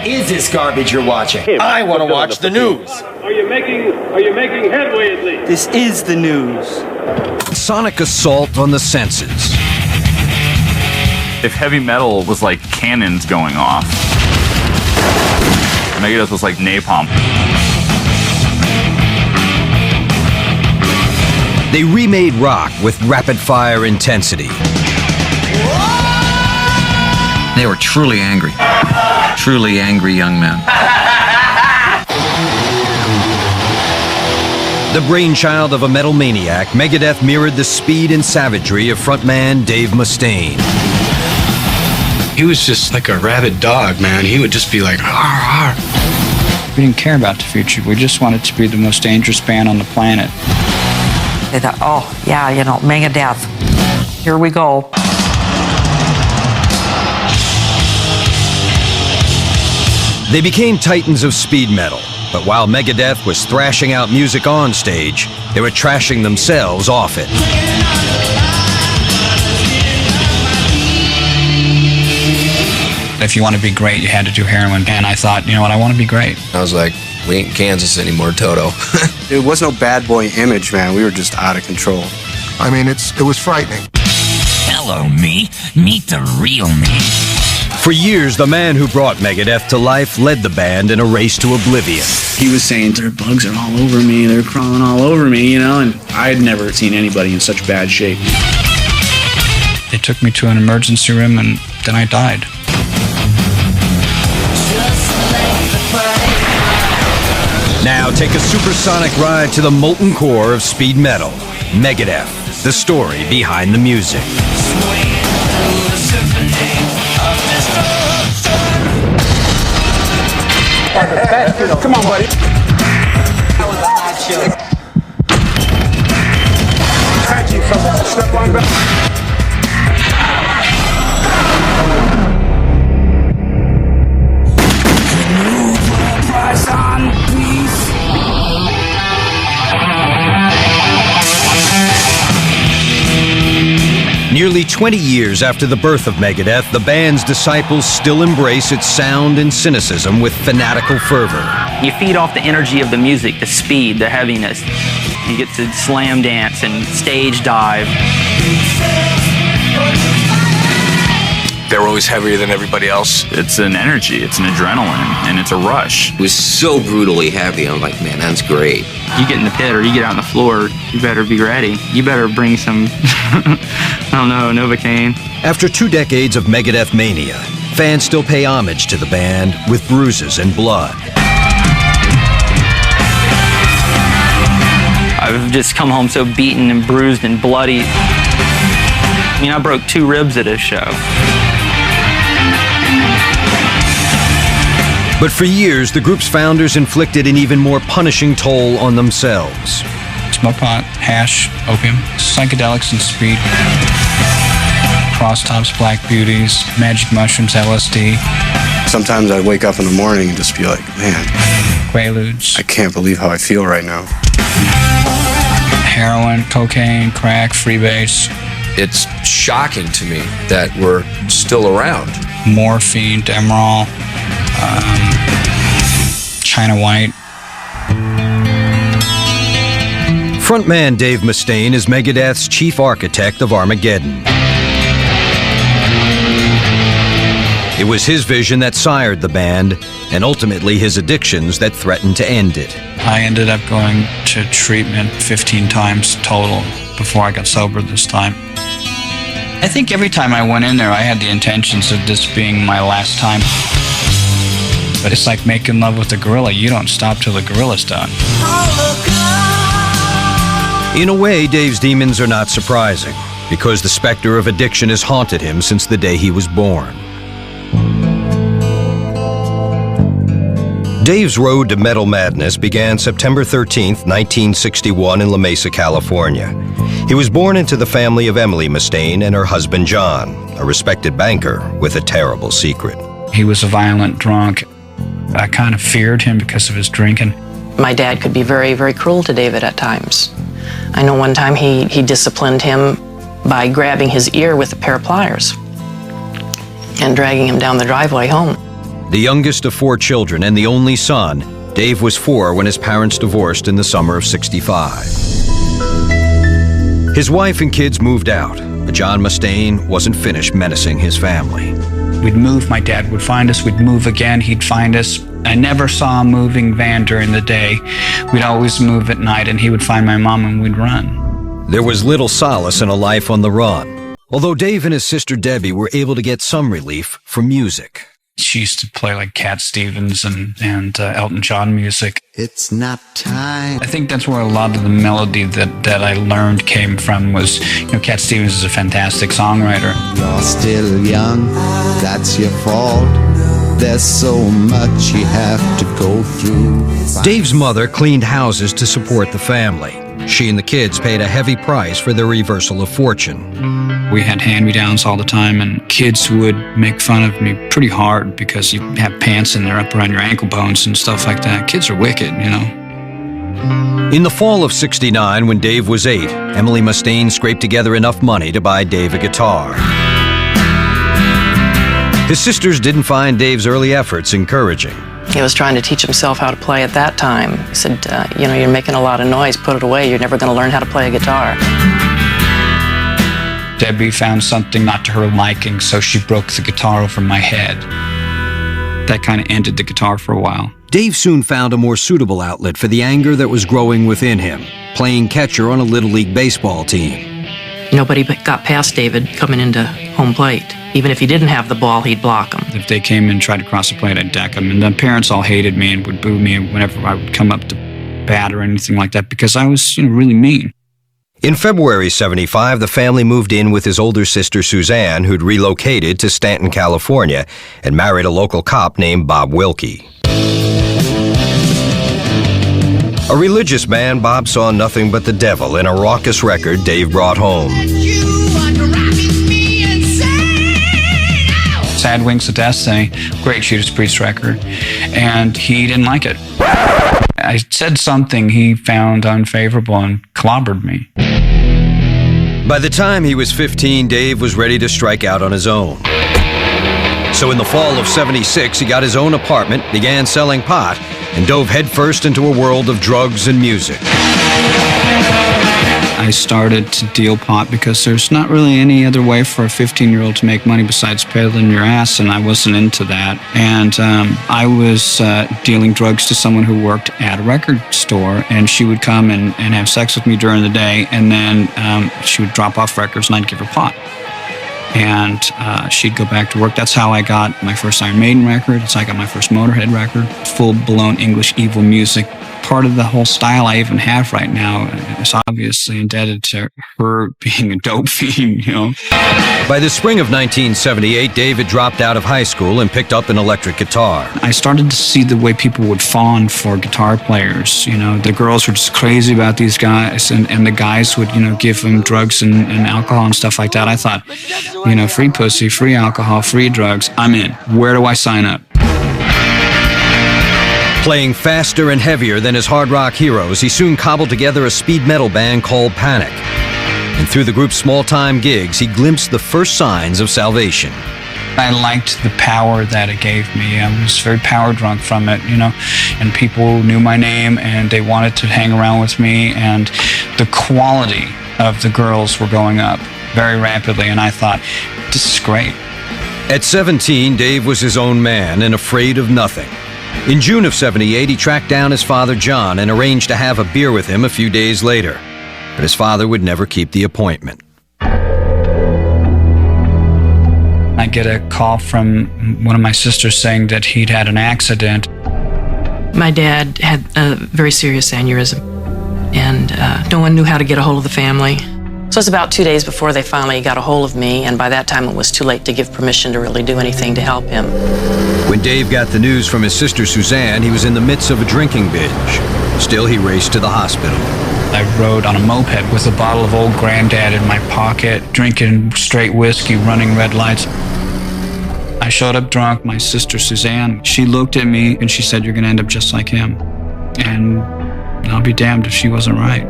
What is this garbage you're watching? I want to watch the news. Are you making headway at least? This is the news. Sonic assault on the senses. If heavy metal was like cannons going off, Megadeth was like napalm. They remade rock with rapid-fire intensity. They were truly angry young men. The brainchild of a metal maniac, Megadeth mirrored the speed and savagery of frontman Dave Mustaine. He was just like a rabid dog, man. He would just be like, "Arr, arr." We didn't care about the future. We just wanted to be the most dangerous band on the planet. They thought, oh, yeah, you know, Megadeth. Here we go. They became titans of speed metal, but while Megadeth was thrashing out music on stage, they were trashing themselves off it. If you want to be great, you had to do heroin. And I thought, you know what, I want to be great. I was like, we ain't Kansas anymore, Toto. It was no bad boy image, man. We were just out of control. I mean, it was frightening. Hello, me. Meet the real me. For years, the man who brought Megadeth to life led the band in a race to oblivion. He was saying, their bugs are all over me, they're crawling all over me, you know, and I had never seen anybody in such bad shape. They took me to an emergency room and then I died. Now take a supersonic ride to the molten core of speed metal. Megadeth, the story behind the music. Come on, buddy. That was a hot show. Thank you, fella. Step on back. Nearly 20 years after the birth of Megadeth, the band's disciples still embrace its sound and cynicism with fanatical fervor. You feed off the energy of the music, the speed, the heaviness. You get to slam dance and stage dive. They were always heavier than everybody else. It's an energy, it's an adrenaline, and it's a rush. It was so brutally heavy. I'm like, man, that's great. You get in the pit or you get out on the floor, you better be ready. You better bring some, I don't know, Novocaine. After 2 decades of Megadeth mania, fans still pay homage to the band with bruises and blood. I've just come home so beaten and bruised and bloody. I mean, I broke 2 ribs at a show. But for years, the group's founders inflicted an even more punishing toll on themselves. Smoke pot, hash, opium, psychedelics and speed, crosstops, black beauties, magic mushrooms, LSD. Sometimes I'd wake up in the morning and just be like, man, Quaaludes. I can't believe how I feel right now. Heroin, cocaine, crack, freebase. It's shocking to me that we're still around. Morphine, Demerol, China White. Frontman Dave Mustaine is Megadeth's chief architect of Armageddon. It was his vision that sired the band, and ultimately his addictions that threatened to end it. I ended up going to treatment 15 times total before I got sober this time. I think every time I went in there, I had the intentions of this being my last time. But it's like making love with a gorilla. You don't stop till the gorilla's done. In a way, Dave's demons are not surprising, because the specter of addiction has haunted him since the day he was born. Dave's road to metal madness began September 13th, 1961 in La Mesa, California. He was born into the family of Emily Mustaine and her husband John, a respected banker with a terrible secret. He was a violent drunk. I kind of feared him because of his drinking. My dad could be very, very cruel to David at times. I know one time he disciplined him by grabbing his ear with a pair of pliers and dragging him down the driveway home. The youngest of 4 children and the only son, Dave was 4 when his parents divorced in the summer of '65. His wife and kids moved out, but John Mustaine wasn't finished menacing his family. We'd move, my dad would find us, we'd move again, he'd find us. I never saw a moving van during the day. We'd always move at night, and he would find my mom and we'd run. There was little solace in a life on the run, although Dave and his sister Debbie were able to get some relief from music. She used to play like Cat Stevens and Elton John music. It's not time. I think that's where a lot of the melody that I learned came from was, Cat Stevens is a fantastic songwriter. You're still young, that's your fault. There's so much you have to go through. Dave's mother cleaned houses to support the family. She and the kids paid a heavy price for their reversal of fortune. We had hand-me-downs all the time, and kids would make fun of me pretty hard because you have pants and they're up around your ankle bones and stuff like that. Kids are wicked, In the fall of '69, when Dave was 8, Emily Mustaine scraped together enough money to buy Dave a guitar. His sisters didn't find Dave's early efforts encouraging. He was trying to teach himself how to play at that time. He said, you're making a lot of noise, put it away. You're never going to learn how to play a guitar. Debbie found something not to her liking, so she broke the guitar over my head. That kind of ended the guitar for a while. Dave soon found a more suitable outlet for the anger that was growing within him, playing catcher on a Little League baseball team. Nobody got past David coming into home plate. Even if he didn't have the ball, he'd block them. If they came and tried to cross the plate, I'd deck them. And the parents all hated me and would boo me whenever I would come up to bat or anything like that because I was, really mean. In February '75, the family moved in with his older sister Suzanne, who'd relocated to Stanton, California, and married a local cop named Bob Wilkie. A religious man, Bob saw nothing but the devil in a raucous record Dave brought home. Sad Wings of Destiny, great Judas Priest record, and he didn't like it. I said something he found unfavorable and clobbered me. By the time he was 15, Dave was ready to strike out on his own. So in the fall of '76, he got his own apartment, began selling pot, and dove headfirst into a world of drugs and music. I started to deal pot because there's not really any other way for a 15-year-old to make money besides peddling your ass, and I wasn't into that. And I was dealing drugs to someone who worked at a record store, and she would come and have sex with me during the day, and then she would drop off records, and I'd give her pot. And she'd go back to work. That's how I got my first Iron Maiden record. That's how I got my first Motorhead record. Full-blown English evil music. Part of the whole style I even have right now is obviously indebted to her being a dope fiend, By the spring of 1978, David dropped out of high school and picked up an electric guitar. I started to see the way people would fawn for guitar players. The girls were just crazy about these guys, and the guys would, give them drugs and alcohol and stuff like that. I thought, free pussy, free alcohol, free drugs, I'm in. Where do I sign up? Playing faster and heavier than his hard rock heroes, he soon cobbled together a speed metal band called Panic. And through the group's small-time gigs, he glimpsed the first signs of salvation. I liked the power that it gave me. I was very power drunk from it, and people knew my name and they wanted to hang around with me, and the quality of the girls were going up very rapidly, and I thought, this is great. At 17, Dave was his own man and afraid of nothing. In June of '78, he tracked down his father, John, and arranged to have a beer with him a few days later. But his father would never keep the appointment. I get a call from one of my sisters saying that he'd had an accident. My dad had a very serious aneurysm, and no one knew how to get a hold of the family. So it was about 2 days before they finally got a hold of me, and by that time it was too late to give permission to really do anything to help him. When Dave got the news from his sister Suzanne, he was in the midst of a drinking binge. Still, he raced to the hospital. I rode on a moped with a bottle of Old Granddad in my pocket, drinking straight whiskey, running red lights. I showed up drunk. My sister Suzanne, she looked at me and she said, "You're going to end up just like him." And I'll be damned if she wasn't right.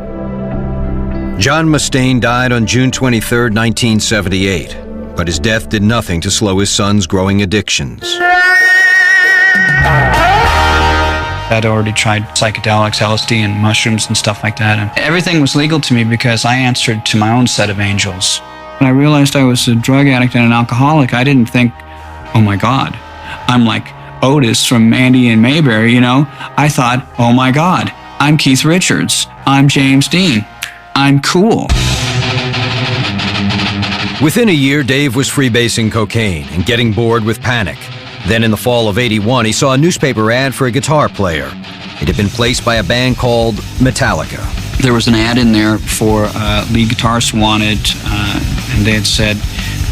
John Mustaine died on June 23, 1978, but his death did nothing to slow his son's growing addictions. I'd already tried psychedelics, LSD, and mushrooms and stuff like that. And everything was legal to me because I answered to my own set of angels. When I realized I was a drug addict and an alcoholic, I didn't think, oh my God, I'm like Otis from Andy and Mayberry, you know? I thought, oh my God, I'm Keith Richards. I'm James Dean. I'm cool. Within a year, Dave was freebasing cocaine and getting bored with Panic. Then in the fall of '81, he saw a newspaper ad for a guitar player. It had been placed by a band called Metallica. There was an ad in there for lead guitarist wanted, and they had said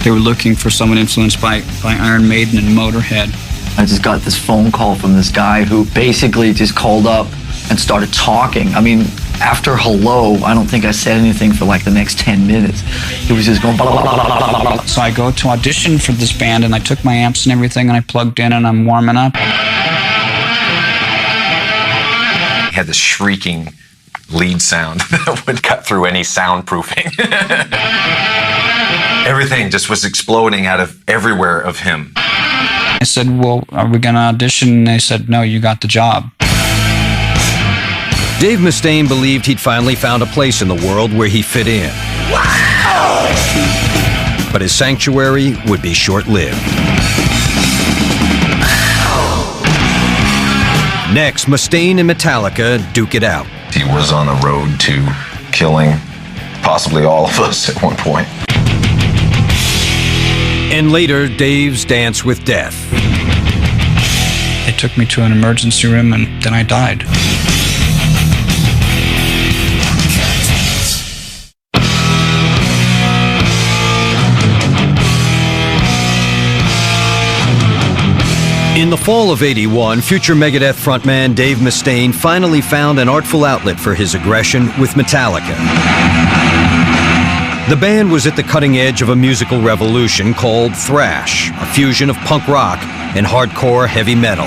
they were looking for someone influenced by Iron Maiden and Motorhead. I just got this phone call from this guy who basically just called up and started talking. I mean, after hello, I don't think I said anything for like the next 10 minutes. He was just going blah, blah, blah, blah, blah, blah. So I go to audition for this band, and I took my amps and everything, and I plugged in, and I'm warming up. He had this shrieking lead sound that would cut through any soundproofing. Everything just was exploding out of everywhere of him. I said, well, are we going to audition? And they said, no, you got the job. Dave Mustaine believed he'd finally found a place in the world where he fit in. Wow! But his sanctuary would be short-lived. Next, Mustaine and Metallica duke it out. He was on the road to killing possibly all of us at one point. And later, Dave's Dance with Death. They took me to an emergency room, and then I died. In the fall of '81, future Megadeth frontman Dave Mustaine finally found an artful outlet for his aggression with Metallica. The band was at the cutting edge of a musical revolution called thrash, a fusion of punk rock and hardcore heavy metal.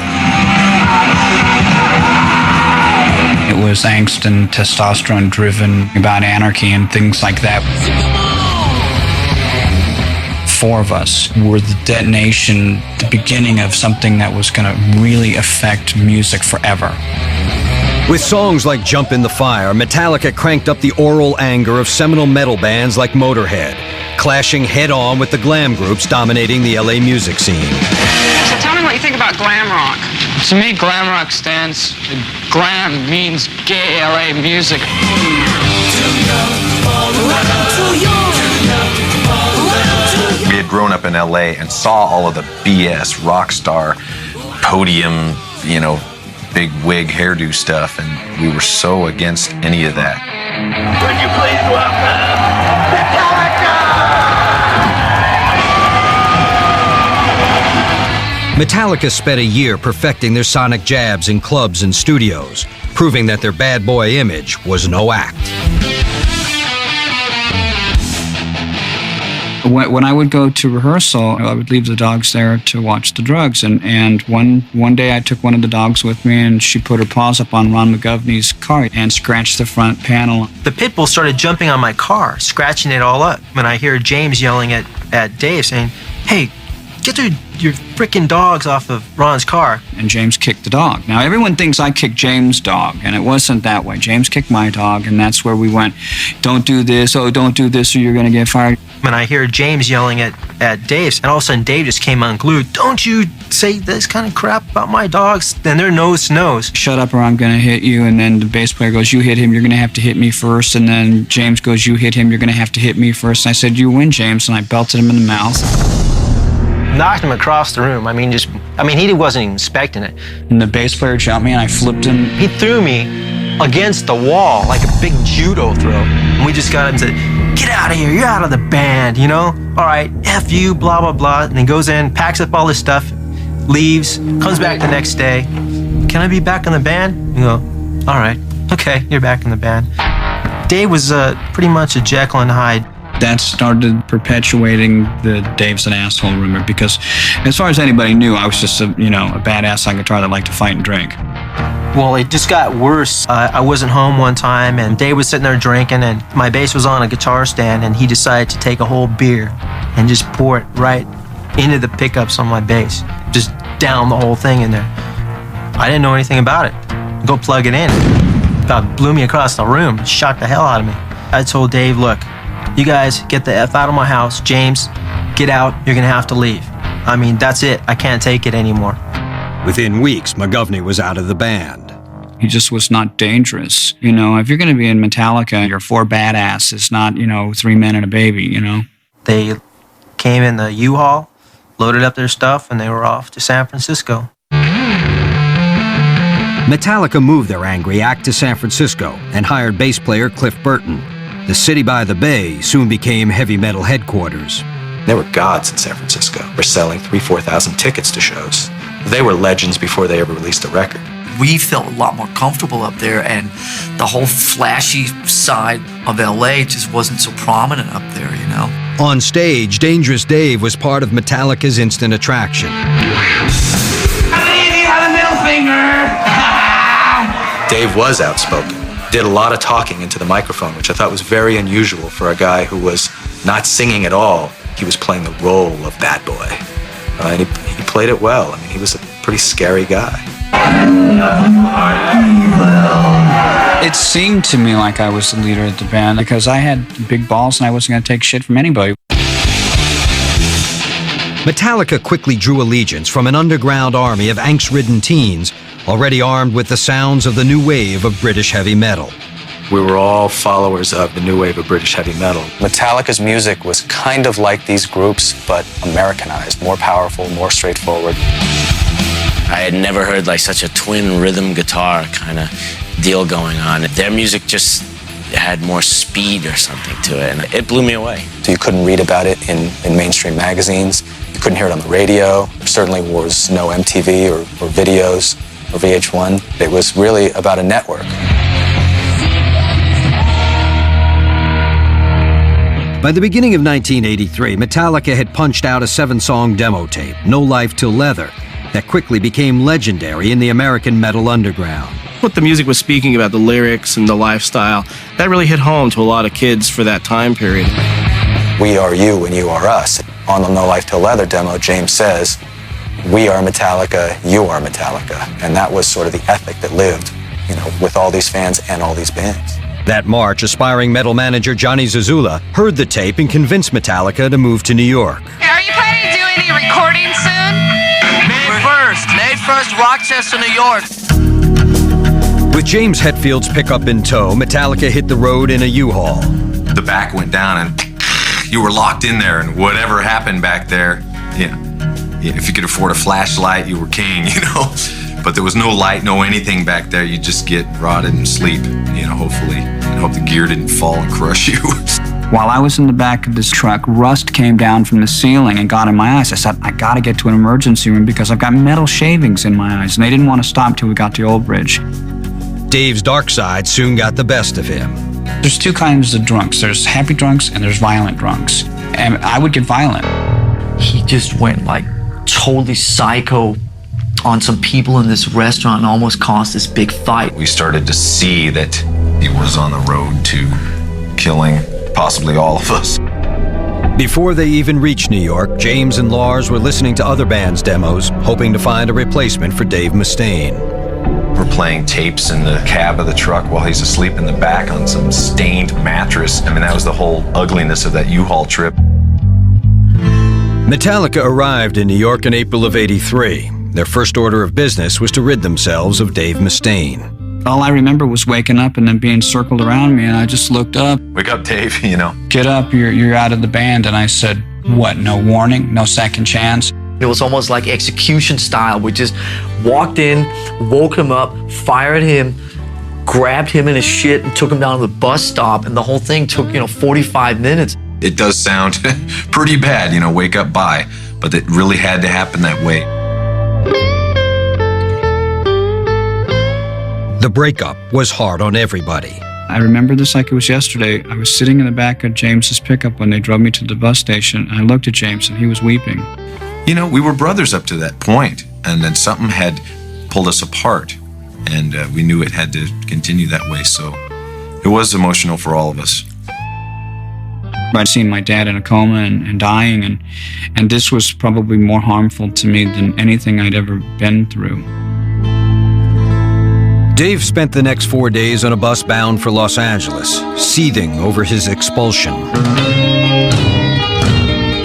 It was angst and testosterone driven about anarchy and things like that. 4 of us were the detonation, the beginning of something that was going to really affect music forever. With songs like Jump in the Fire, Metallica cranked up the oral anger of seminal metal bands like Motorhead, clashing head-on with the glam groups dominating the LA music scene. So tell me what you think about glam rock. To me, glam rock stands, glam means gay LA music. We had grown up in LA and saw all of the BS rock star podium, you know, big wig hairdo stuff, and we were so against any of that. Would you please welcome Metallica? Metallica spent a year perfecting their sonic jabs in clubs and studios, proving that their bad boy image was no act. When I would go to rehearsal, I would leave the dogs there to watch the drugs. And one day I took one of the dogs with me, and she put her paws up on Ron McGovney's car and scratched the front panel. The pit bull started jumping on my car, scratching it all up. When I hear James yelling at Dave saying, hey, get your frickin' dogs off of Ron's car. And James kicked the dog. Now, everyone thinks I kicked James' dog, and it wasn't that way. James kicked my dog, and that's where we went, don't do this, oh, don't do this, or you're going to get fired. When I hear James yelling at Dave, and all of a sudden Dave just came unglued, don't you say this kind of crap about my dogs, then they're nose to nose. Shut up or I'm going to hit you, and then the bass player goes, you hit him, you're going to have to hit me first, and then James goes, you hit him, you're going to have to hit me first. And I said, you win, James, and I belted him in the mouth. Knocked him across the room. He wasn't even expecting it. And the bass player jumped me, and I flipped him. He threw me against the wall like a big judo throw. And we just got up and said, get out of here, you're out of the band, you know? All right, F you, blah, blah, blah. And he goes in, packs up all his stuff, leaves, comes back the next day. Can I be back in the band? You go, all right, okay, you're back in the band. Dave was pretty much a Jekyll and Hyde. That started perpetuating the Dave's an asshole rumor, because as far as anybody knew, I was just a badass on guitar that liked to fight and drink. Well, it just got worse. I wasn't home one time, and Dave was sitting there drinking, and my bass was on a guitar stand, and he decided to take a whole beer and just pour it right into the pickups on my bass. Just down the whole thing in there. I didn't know anything about it. Go plug it in. About blew me across the room. Shocked the hell out of me. I told Dave, look, you guys get the F out of my house. James, get out. You're going to have to leave. I mean, that's it. I can't take it anymore. Within weeks, McGovney was out of the band. He just was not dangerous. You know, if you're going to be in Metallica, you're four badasses, not, you know, three men and a baby, you know? They came in the U-Haul, loaded up their stuff, and they were off to San Francisco. Metallica moved their angry act to San Francisco and hired bass player Cliff Burton. The city by the bay soon became heavy metal headquarters. They were gods in San Francisco. We're selling 3,000-4,000 tickets to shows. They were legends before they ever released a record. We felt a lot more comfortable up there, and the whole flashy side of LA just wasn't so prominent up there, you know? On stage, Dangerous Dave was part of Metallica's instant attraction. Dave was outspoken, did a lot of talking into the microphone, which I thought was very unusual for a guy who was not singing at all. He was playing the role of bad boy. And he played it well. I mean, he was a pretty scary guy. It seemed to me like I was the leader of the band because I had big balls and I wasn't going to take shit from anybody. Metallica quickly drew allegiance from an underground army of angst-ridden teens already armed with the sounds of the new wave of British heavy metal. We were all followers of the new wave of British heavy metal. Metallica's music was kind of like these groups, but Americanized, more powerful, more straightforward. I had never heard like such a twin rhythm guitar kind of deal going on. Their music just had more speed or something to it, and it blew me away. So you couldn't read about it in mainstream magazines. You couldn't hear it on the radio. There certainly was no MTV or videos or VH1. It was really about a network. By the beginning of 1983, Metallica had punched out a 7-song demo tape, No Life Till Leather, that quickly became legendary in the American metal underground. What the music was speaking about, the lyrics and the lifestyle, that really hit home to a lot of kids for that time period. We are you and you are us. On the No Life Till Leather demo, James says, we are Metallica, you are Metallica. And that was sort of the ethic that lived, you know, with all these fans and all these bands. That March, aspiring metal manager Johnny Zazula heard the tape and convinced Metallica to move to New York. Hey, are you planning to do any recording soon? May 1st, Rochester, New York. With James Hetfield's pickup in tow, Metallica hit the road in a U-Haul. The back went down and you were locked in there, and whatever happened back there, if you could afford a flashlight, you were king, you know? But there was no light, no anything back there. You just get rotted and sleep, you know, hopefully. And hope the gear didn't fall and crush you. While I was in the back of this truck, rust came down from the ceiling and got in my eyes. I said, I gotta get to an emergency room because I've got metal shavings in my eyes. And they didn't want to stop till we got to Old Bridge. Dave's dark side soon got the best of him. There's two kinds of drunks. There's happy drunks and there's violent drunks. And I would get violent. He just went like totally psycho on some people in this restaurant and almost caused this big fight. We started to see that he was on the road to killing possibly all of us. Before they even reached New York, James and Lars were listening to other bands' demos, hoping to find a replacement for Dave Mustaine. We're playing tapes in the cab of the truck while he's asleep in the back on some stained mattress. I mean, that was the whole ugliness of that U-Haul trip. Metallica arrived in New York in April of '83. Their first order of business was to rid themselves of Dave Mustaine. All I remember was waking up and then being circled around me, and I just looked up. Wake up, Dave, you know. Get up, you're out of the band. And I said, what, no warning, no second chance? It was almost like execution style. We just walked in, woke him up, fired him, grabbed him in his shit and took him down to the bus stop, and the whole thing took, 45 minutes. It does sound pretty bad, wake up, bye, but it really had to happen that way. The breakup was hard on everybody. I remember this like it was yesterday. I was sitting in the back of James's pickup when they drove me to the bus station, and I looked at James, and he was weeping. We were brothers up to that point, and then something had pulled us apart, and we knew it had to continue that way, so it was emotional for all of us. I'd seen my dad in a coma and dying, and this was probably more harmful to me than anything I'd ever been through. Dave spent the next 4 days on a bus bound for Los Angeles, seething over his expulsion. I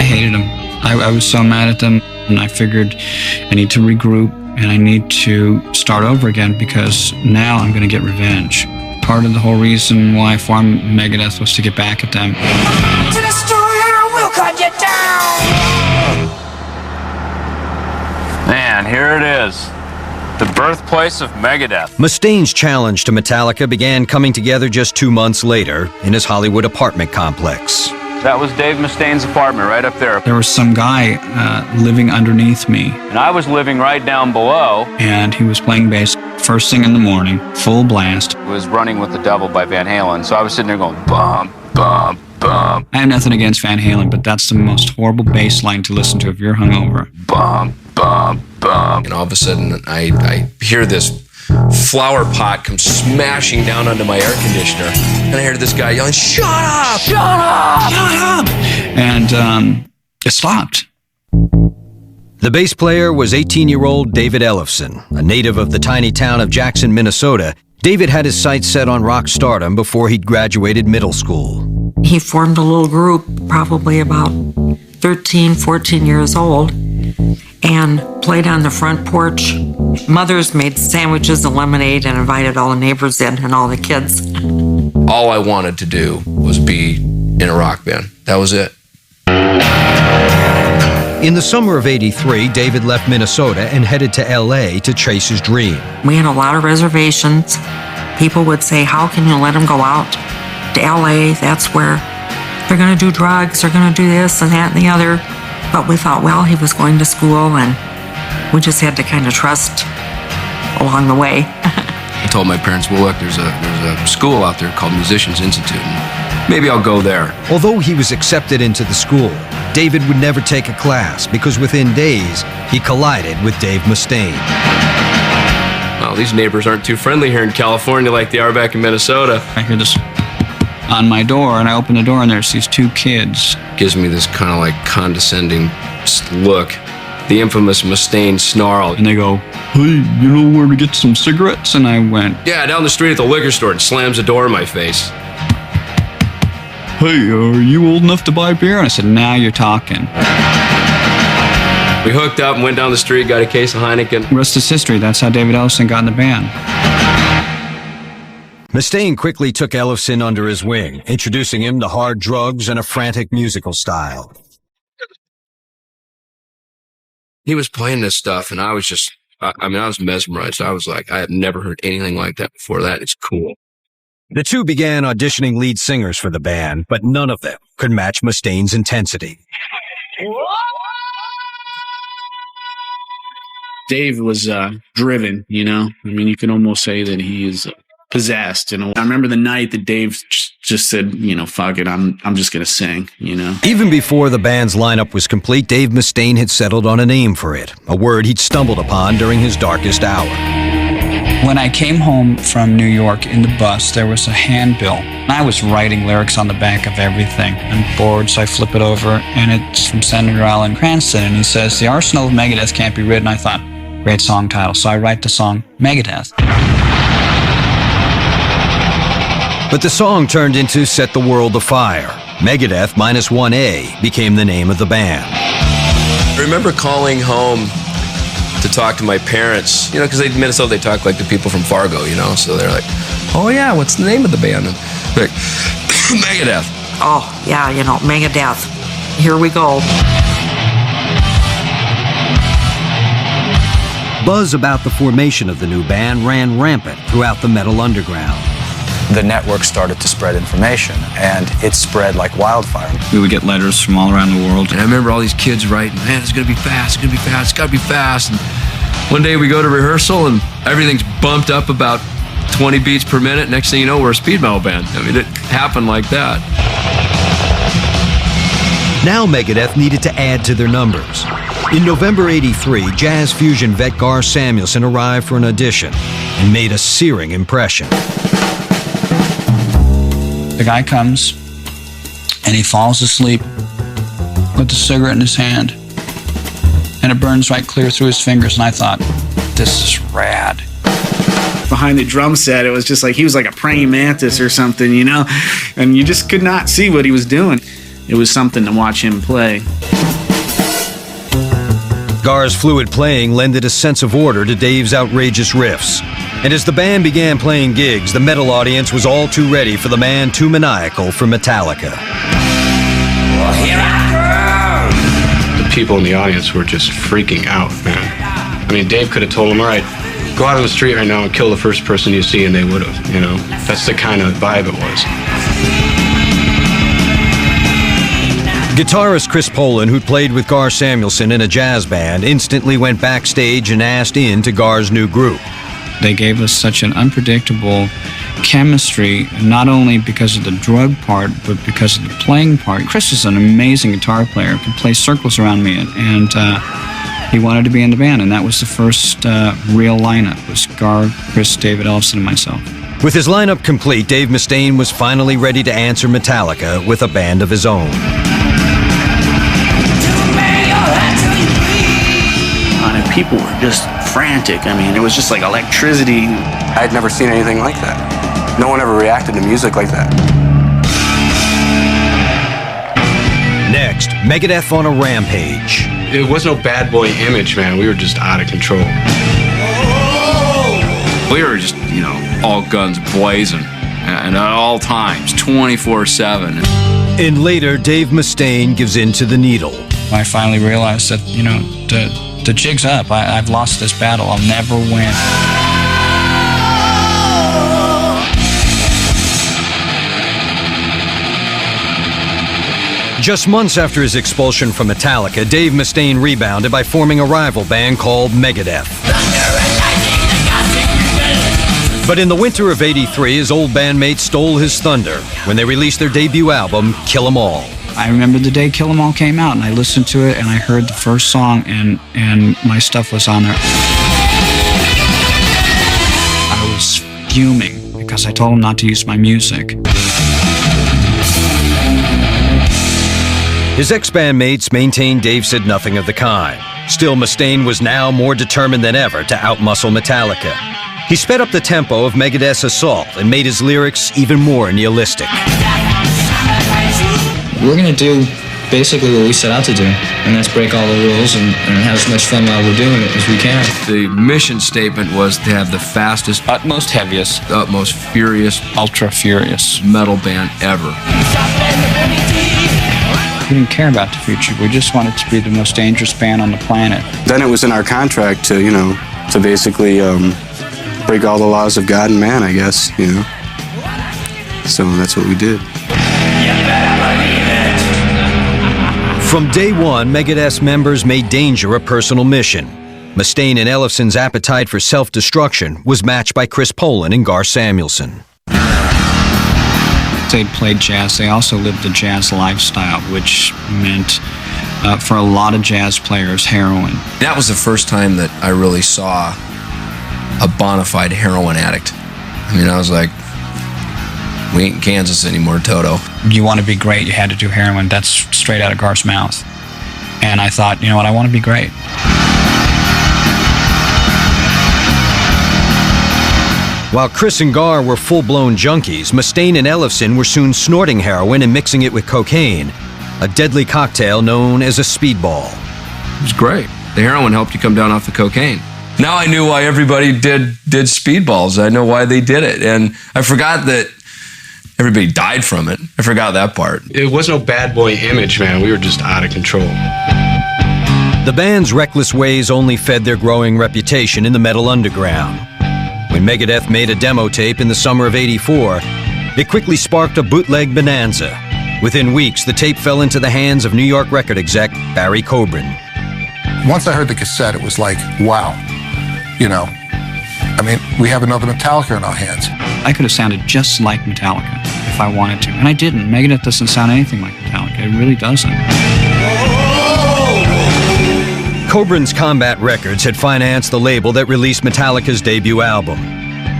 hated them. I was so mad at them, and I figured I need to regroup and I need to start over again because now I'm going to get revenge. Part of the whole reason why I formed Megadeth was to get back at them. To destroyer, we'll cut you down! Man, here it is. The birthplace of Megadeth. Mustaine's challenge to Metallica began coming together just 2 months later in his Hollywood apartment complex. That was Dave Mustaine's apartment right up there. There was some guy living underneath me. And I was living right down below. And he was playing bass first thing in the morning, full blast. It was Running with the Devil by Van Halen. So I was sitting there going, bum, bum, bum. I have nothing against Van Halen, but that's the most horrible bass line to listen to if you're hungover. Bum, bum, bum. And all of a sudden, I hear this flower pot come smashing down onto my air conditioner. And I heard this guy yelling, "Shut up! Shut up! Shut up!" And it stopped. The bass player was 18-year-old David Ellefson, a native of the tiny town of Jackson, Minnesota. David had his sights set on rock stardom before he'd graduated middle school. He formed a little group, probably about 13, 14 years old, and played on the front porch. Mothers made sandwiches and lemonade and invited all the neighbors in and all the kids. All I wanted to do was be in a rock band. That was it. In the summer of '83, David left Minnesota and headed to LA to chase his dream. We had a lot of reservations. People would say, how can you let him go out to LA? That's where they're going to do drugs, they're going to do this and that and the other. But we thought, well, he was going to school and we just had to kind of trust along the way. I told my parents, well, look, there's a school out there called Musicians Institute. And maybe I'll go there. Although he was accepted into the school, David would never take a class because within days, he collided with Dave Mustaine. Well, these neighbors aren't too friendly here in California like they are back in Minnesota. I hear this on my door, and I open the door, and there's these two kids. Gives me this kind of like condescending look. The infamous Mustaine snarl. And they go, hey, you know where to get some cigarettes? And I went, yeah, down the street at the liquor store, and slams the door in my face. Hey, are you old enough to buy beer? And I said, now you're talking. We hooked up and went down the street, got a case of Heineken. The rest is history. That's how David Ellefson got in the band. Mustaine quickly took Ellefson under his wing, introducing him to hard drugs and a frantic musical style. He was playing this stuff, and I was just, I was mesmerized. I was like, I have never heard anything like that before. That is cool. The two began auditioning lead singers for the band, but none of them could match Mustaine's intensity. Dave was driven, you know? I mean, you can almost say that he is possessed. You know, I remember the night that Dave just said, you know, fuck it, I'm just going to sing, you know? Even before the band's lineup was complete, Dave Mustaine had settled on a name for it, a word he'd stumbled upon during his darkest hour. When I came home from New York in the bus, there was a handbill. I was writing lyrics on the back of everything. I'm bored, so I flip it over, and it's from Senator Alan Cranston, and he says, the arsenal of Megadeth can't be written. I thought, great song title. So I write the song Megadeth. But the song turned into Set the World Afire. Megadeth minus 1A became the name of the band. I remember calling home to talk to my parents, you know, because in Minnesota they talk like the people from Fargo, you know, so they're like, oh yeah, what's the name of the band? And like, Megadeth. Oh, yeah, you know, Megadeth. Here we go. Buzz about the formation of the new band ran rampant throughout the metal underground. The network started to spread information, and it spread like wildfire. We would get letters from all around the world. And I remember all these kids writing, man, it's going to be fast, it's going to be fast, it's got to be fast. And one day we go to rehearsal, and everything's bumped up about 20 beats per minute. Next thing you know, we're a speed metal band. I mean, it happened like that. Now Megadeth needed to add to their numbers. In November '83, jazz fusion vet Gar Samuelson arrived for an audition and made a searing impression. The guy comes, and he falls asleep with the cigarette in his hand, and it burns right clear through his fingers, and I thought, this is rad. behind the drum set, it was just like he was like a praying mantis or something, you know? And you just could not see what he was doing. It was something to watch him play. Gar's fluid playing lended a sense of order to Dave's outrageous riffs. And as the band began playing gigs, the metal audience was all too ready for the man too maniacal for Metallica. The people in the audience were just freaking out, man. I mean, Dave could have told them, all right, go out on the street right now and kill the first person you see, and they would have, you know. That's the kind of vibe it was. Guitarist Chris Poland, who'd played with Gar Samuelson in a jazz band, instantly went backstage and asked in to Gar's new group. They gave us such an unpredictable chemistry, not only because of the drug part, but because of the playing part. Chris is an amazing guitar player, could play circles around me, and he wanted to be in the band, and that was the first real lineup. It was Gar, Chris, David Ellefson, and myself. With his lineup complete, Dave Mustaine was finally ready to answer Metallica with a band of his own. And people were just frantic. I mean, it was just like electricity. I had never seen anything like that. No one ever reacted to music like that. Next, Megadeth on a rampage. It was no bad boy image, man. We were just out of control. We were just, you know, all guns blazing, and at all times, 24/7. And later, Dave Mustaine gives in to the needle. I finally realized that, you know, the jig's up. I've lost this battle. I'll never win. Just months after his expulsion from Metallica, Dave Mustaine rebounded by forming a rival band called Megadeth. But in the winter of '83, his old bandmates stole his thunder when they released their debut album, Kill 'Em All. I remember the day Kill 'Em All came out, and I listened to it, and I heard the first song, and my stuff was on there. I was fuming because I told them not to use my music. His ex-bandmates maintained Dave said nothing of the kind. Still, Mustaine was now more determined than ever to outmuscle Metallica. He sped up the tempo of Megadeth's Assault and made his lyrics even more nihilistic. We're going to do basically what we set out to do, and that's break all the rules and have as much fun while we're doing it as we can. The mission statement was to have the fastest, utmost heaviest, utmost furious, ultra furious metal band ever. We didn't care about the future. We just wanted to be the most dangerous band on the planet. Then it was in our contract to, you know, to basically break all the laws of God and man, I guess, you know. So that's what we did. From day one, Megadeth's members made danger a personal mission. Mustaine and Ellefson's appetite for self-destruction was matched by Chris Poland and Gar Samuelson. They played jazz. They also lived the jazz lifestyle, which meant, for a lot of jazz players, heroin. That was the first time that I really saw a bona fide heroin addict. I mean, I was like, we ain't in Kansas anymore, Toto. You want to be great, you had to do heroin. That's straight out of Gar's mouth. And I thought, you know what, I want to be great. While Chris and Gar were full-blown junkies, Mustaine and Ellefson were soon snorting heroin and mixing it with cocaine, a deadly cocktail known as a speedball. It was great. The heroin helped you come down off the cocaine. Now I knew why everybody did speedballs. I know why they did it. And I forgot that everybody died from it. I forgot that part. It was no bad boy image, man. We were just out of control. The band's reckless ways only fed their growing reputation in the metal underground. When Megadeth made a demo tape in the summer of '84, it quickly sparked a bootleg bonanza. Within weeks, the tape fell into the hands of New York record exec Barry Coburn. Once I heard the cassette, it was like, wow. You know, I mean, we have another Metallica in our hands. I could have sounded just like Metallica if I wanted to, and I didn't. Megadeth doesn't sound anything like Metallica. It really doesn't. Coburn's Combat Records had financed the label that released Metallica's debut album.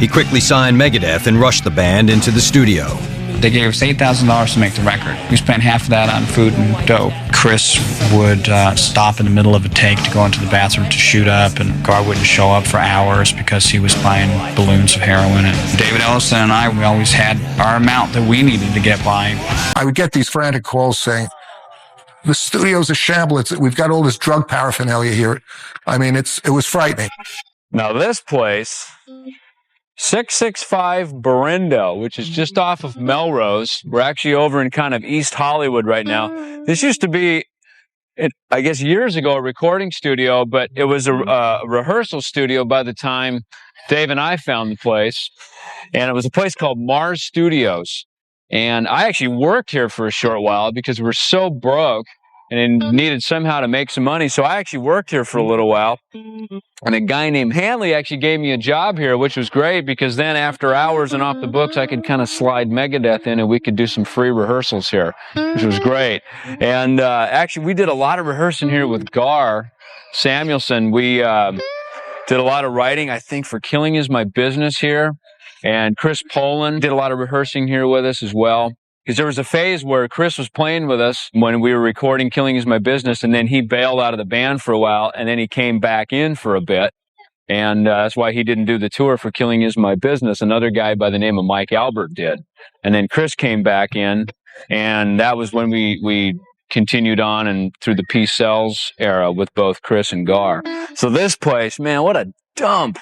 He quickly signed Megadeth and rushed the band into the studio. They gave us $8,000 to make the record. We spent half of that on food and dope. Chris would stop in the middle of a take to go into the bathroom to shoot up, and Gar wouldn't show up for hours because he was buying balloons of heroin. And David Ellison and I, we always had our amount that we needed to get by. I would get these frantic calls saying, the studio's a shambles. We've got all this drug paraphernalia here. I mean, it was frightening. Now this place, 665 Berindo, which is just off of Melrose. We're actually over in kind of East Hollywood right now. This used to be, I guess years ago, a recording studio, but it was a rehearsal studio by the time Dave and I found the place. And it was a place called Mars Studios. And I actually worked here for a short while because we were so broke and needed somehow to make some money. So I actually worked here for a little while. And a guy named Hanley actually gave me a job here, which was great because then after hours and off the books, I could kind of slide Megadeth in and we could do some free rehearsals here, which was great. And actually, we did a lot of rehearsing here with Gar Samuelson. We did a lot of writing, I think, for Killing Is My Business here. And Chris Poland did a lot of rehearsing here with us as well. Because there was a phase where Chris was playing with us when we were recording Killing Is My Business, and then he bailed out of the band for a while, and then he came back in for a bit. And that's why he didn't do the tour for Killing Is My Business. Another guy by the name of Mike Albert did. And then Chris came back in, and that was when we continued on and through the Peace Cells era with both Chris and Gar. So this place, man, what a dump.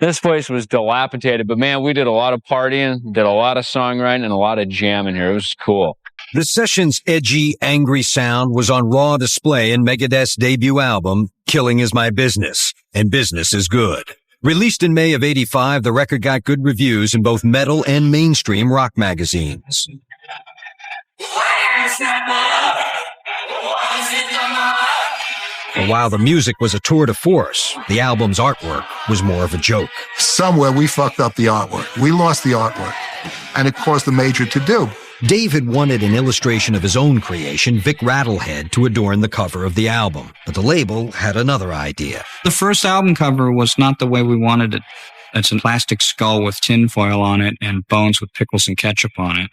This place was dilapidated, but man, we did a lot of partying, did a lot of songwriting, and a lot of jamming here. It was cool. The session's edgy, angry sound was on raw display in Megadeth's debut album, Killing Is My Business, and Business Is Good. Released in May of '85, the record got good reviews in both metal and mainstream rock magazines. And while the music was a tour de force, the album's artwork was more of a joke. Somewhere we fucked up the artwork. We lost the artwork, and it caused a major to-do. Dave had wanted an illustration of his own creation, Vic Rattlehead, to adorn the cover of the album, but the label had another idea. The first album cover was not the way we wanted it. It's a plastic skull with tinfoil on it and bones with pickles and ketchup on it.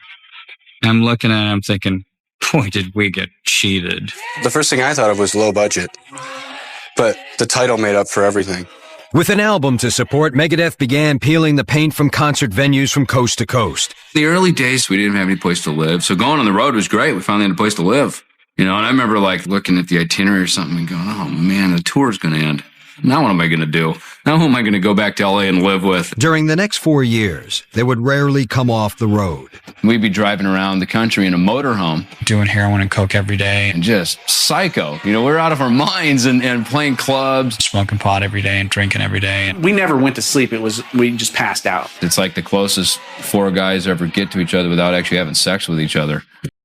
And I'm looking at it, I'm thinking, boy, did we get cheated. The first thing I thought of was low budget, but the title made up for everything. With an album to support, Megadeth began peeling the paint from concert venues from coast to coast. The early days, we didn't have any place to live, so going on the road was great. We finally had a place to live. You know, and I remember like looking at the itinerary or something and going, oh man, the tour's going to end. Now what am I going to do? Now who am I going to go back to LA and live with? During the next 4 years, they would rarely come off the road. We'd be driving around the country in a motorhome. Doing heroin and coke every day. And just psycho. You know, we're out of our minds and playing clubs. Smoking pot every day and drinking every day. We never went to sleep. We just passed out. It's like the closest four guys ever get to each other without actually having sex with each other.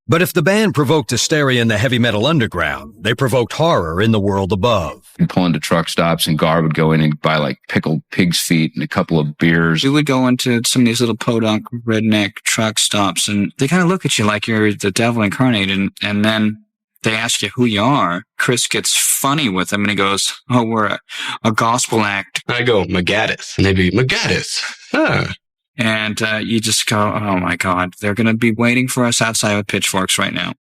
But if the band provoked hysteria in the heavy metal underground, they provoked horror in the world above. We'd pull into truck stops and Gar would go in and buy like pickled pig's feet and a couple of beers. We would go into some of these little podunk redneck truck stops and they kind of look at you like you're the devil incarnate, and then they ask you who you are. Chris gets funny with them and he goes, oh, we're a gospel act. I go, Megadeth. And they'd be, Megadeth. Huh. And you just go, oh my God, they're going to be waiting for us outside with pitchforks right now.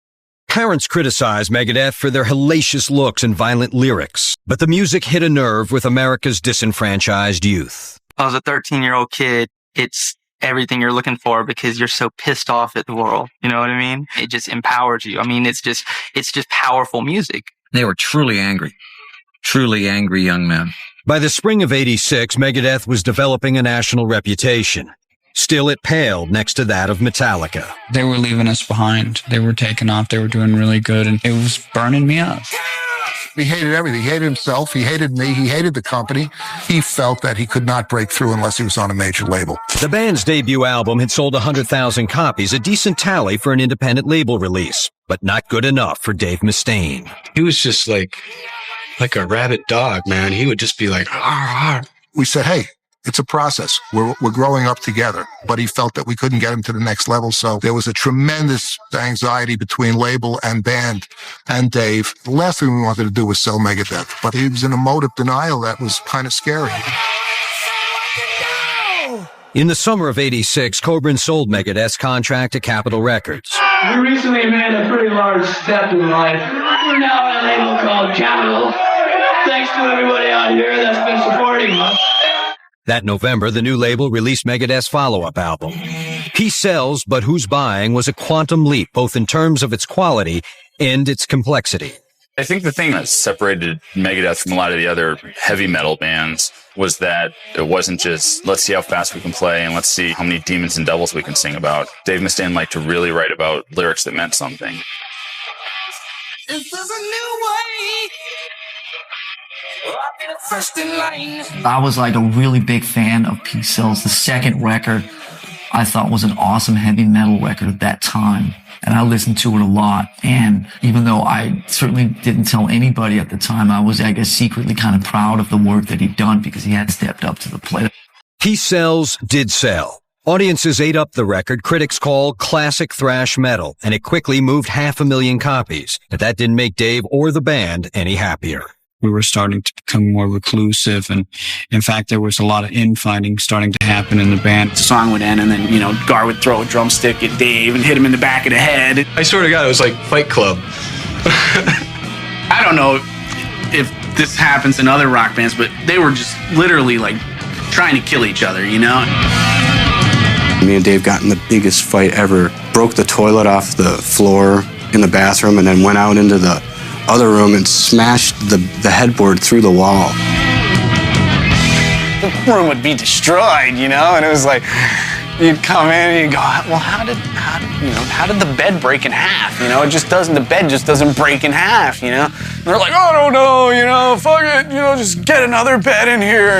Parents criticized Megadeth for their hellacious looks and violent lyrics, but the music hit a nerve with America's disenfranchised youth. I was a 13-year-old kid. It's everything you're looking for because you're so pissed off at the world. You know what I mean? It just empowers you. I mean, it's just powerful music. They were truly angry young men. By the spring of '86, Megadeth was developing a national reputation. Still, it paled next to that of Metallica. They were leaving us behind. They were taking off. They were doing really good, and it was burning me up. He hated everything. He hated himself. He hated me. He hated the company. He felt that he could not break through unless he was on a major label. The band's debut album had sold 100,000 copies, a decent tally for an independent label release, but not good enough for Dave Mustaine. He was just like a rabid dog, man. He would just be like, arr, arr. We said, hey, it's a process. We're growing up together. But he felt that we couldn't get him to the next level. So there was a tremendous anxiety between label and band and Dave. The last thing we wanted to do was sell Megadeth. But he was in a mode of denial that was kind of scary. In the summer of '86, Coburn sold Megadeth's contract to Capitol Records. We recently made a pretty large step in life. We're now on a label called Capitol. Thanks to everybody out here that's been supporting us. That November, the new label released Megadeth's follow-up album. Peace Sells, But Who's Buying was a quantum leap, both in terms of its quality and its complexity. I think the thing that separated Megadeth from a lot of the other heavy metal bands was that it wasn't just, let's see how fast we can play and let's see how many demons and devils we can sing about. Dave Mustaine liked to really write about lyrics that meant something. This is a new way. I'll be the first in line. I was like a really big fan of Peace Sells. The second record I thought was an awesome heavy metal record at that time. And I listened to it a lot. And even though I certainly didn't tell anybody at the time, I was, I guess, secretly kind of proud of the work that he'd done because he had stepped up to the plate. Peace Sells did sell. Audiences ate up the record critics called classic thrash metal, and it quickly moved 500,000 copies. But that didn't make Dave or the band any happier. We were starting to become more reclusive, and in fact, there was a lot of infighting starting to happen in the band. The song would end, and then, Gar would throw a drumstick at Dave and hit him in the back of the head. I swear to God, it was like Fight Club. I don't know if this happens in other rock bands, but they were just literally like trying to kill each other, Me and Dave got in the biggest fight ever. Broke the toilet off the floor in the bathroom and then went out into the other room and smashed the headboard through the wall. The room would be destroyed, and it was like, you'd come in and you'd go, well, how did the bed break in half? The bed just doesn't break in half, And they're like, I don't know, fuck it, just get another bed in here,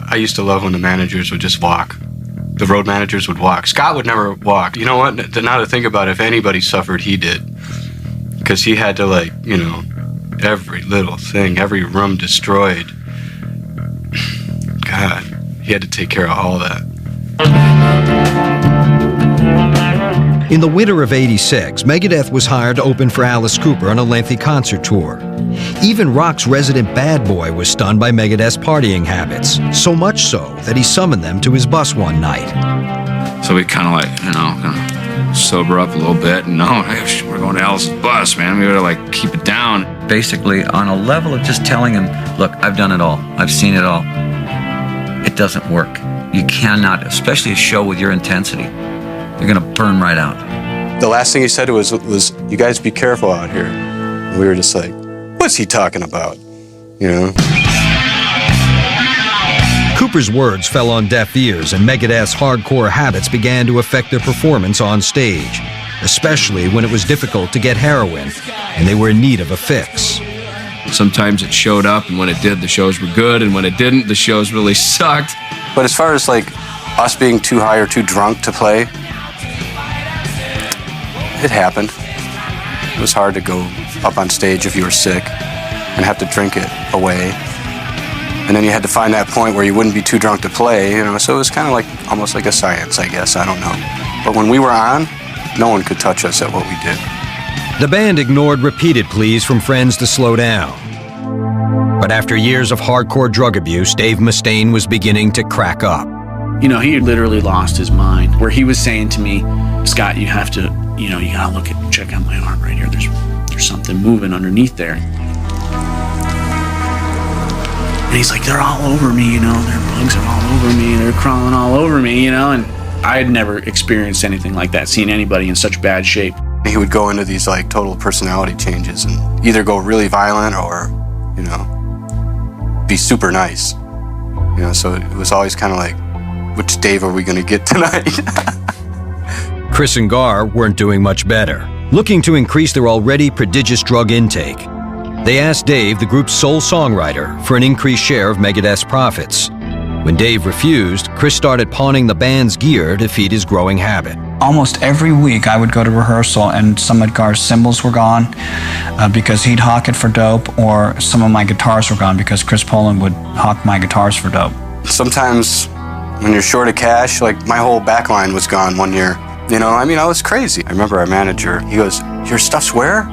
I used to love when the managers would just walk. The road managers would walk. Scott would never walk. You know what? Now to think about it, if anybody suffered, he did. Because he had to, every little thing, every room destroyed. God, he had to take care of all that. In the winter of '86, Megadeth was hired to open for Alice Cooper on a lengthy concert tour. Even rock's resident bad boy was stunned by Megadeth's partying habits, so much so that he summoned them to his bus one night. So we kind of sober up a little bit and hey, we're going to Alice's bus, man. We gotta keep it down. Basically, on a level of just telling him, look, I've done it all. I've seen it all. It doesn't work. You cannot, especially a show with your intensity, you're gonna burn right out. The last thing he said was you guys be careful out here. And we were just like, what's he talking about? Cooper's words fell on deaf ears, and Megadeth's hardcore habits began to affect their performance on stage, especially when it was difficult to get heroin, and they were in need of a fix. Sometimes it showed up, and when it did, the shows were good, and when it didn't, the shows really sucked. But as far as us being too high or too drunk to play, it happened. It was hard to go up on stage if you were sick and have to drink it away. And then you had to find that point where you wouldn't be too drunk to play, so it was kind of almost like a science, I guess, I don't know. But when we were on, no one could touch us at what we did. The band ignored repeated pleas from friends to slow down. But after years of hardcore drug abuse, Dave Mustaine was beginning to crack up. He literally lost his mind, where he was saying to me, Scott, you have to, you gotta check out my arm right here. There's something moving underneath there. And he's like, they're all over me, their bugs are all over me, they're crawling all over me, and I had never experienced anything like that, seen anybody in such bad shape. He would go into these total personality changes and either go really violent or, be super nice. So it was always kind of like, which Dave are we going to get tonight? Chris and Gar weren't doing much better. Looking to increase their already prodigious drug intake, they asked Dave, the group's sole songwriter, for an increased share of Megadeth's profits. When Dave refused, Chris started pawning the band's gear to feed his growing habit. Almost every week I would go to rehearsal and some of Gar's cymbals were gone because he'd hawk it for dope, or some of my guitars were gone because Chris Poland would hawk my guitars for dope. Sometimes when you're short of cash, my whole back line was gone one year. I was crazy. I remember our manager, he goes, your stuff's where?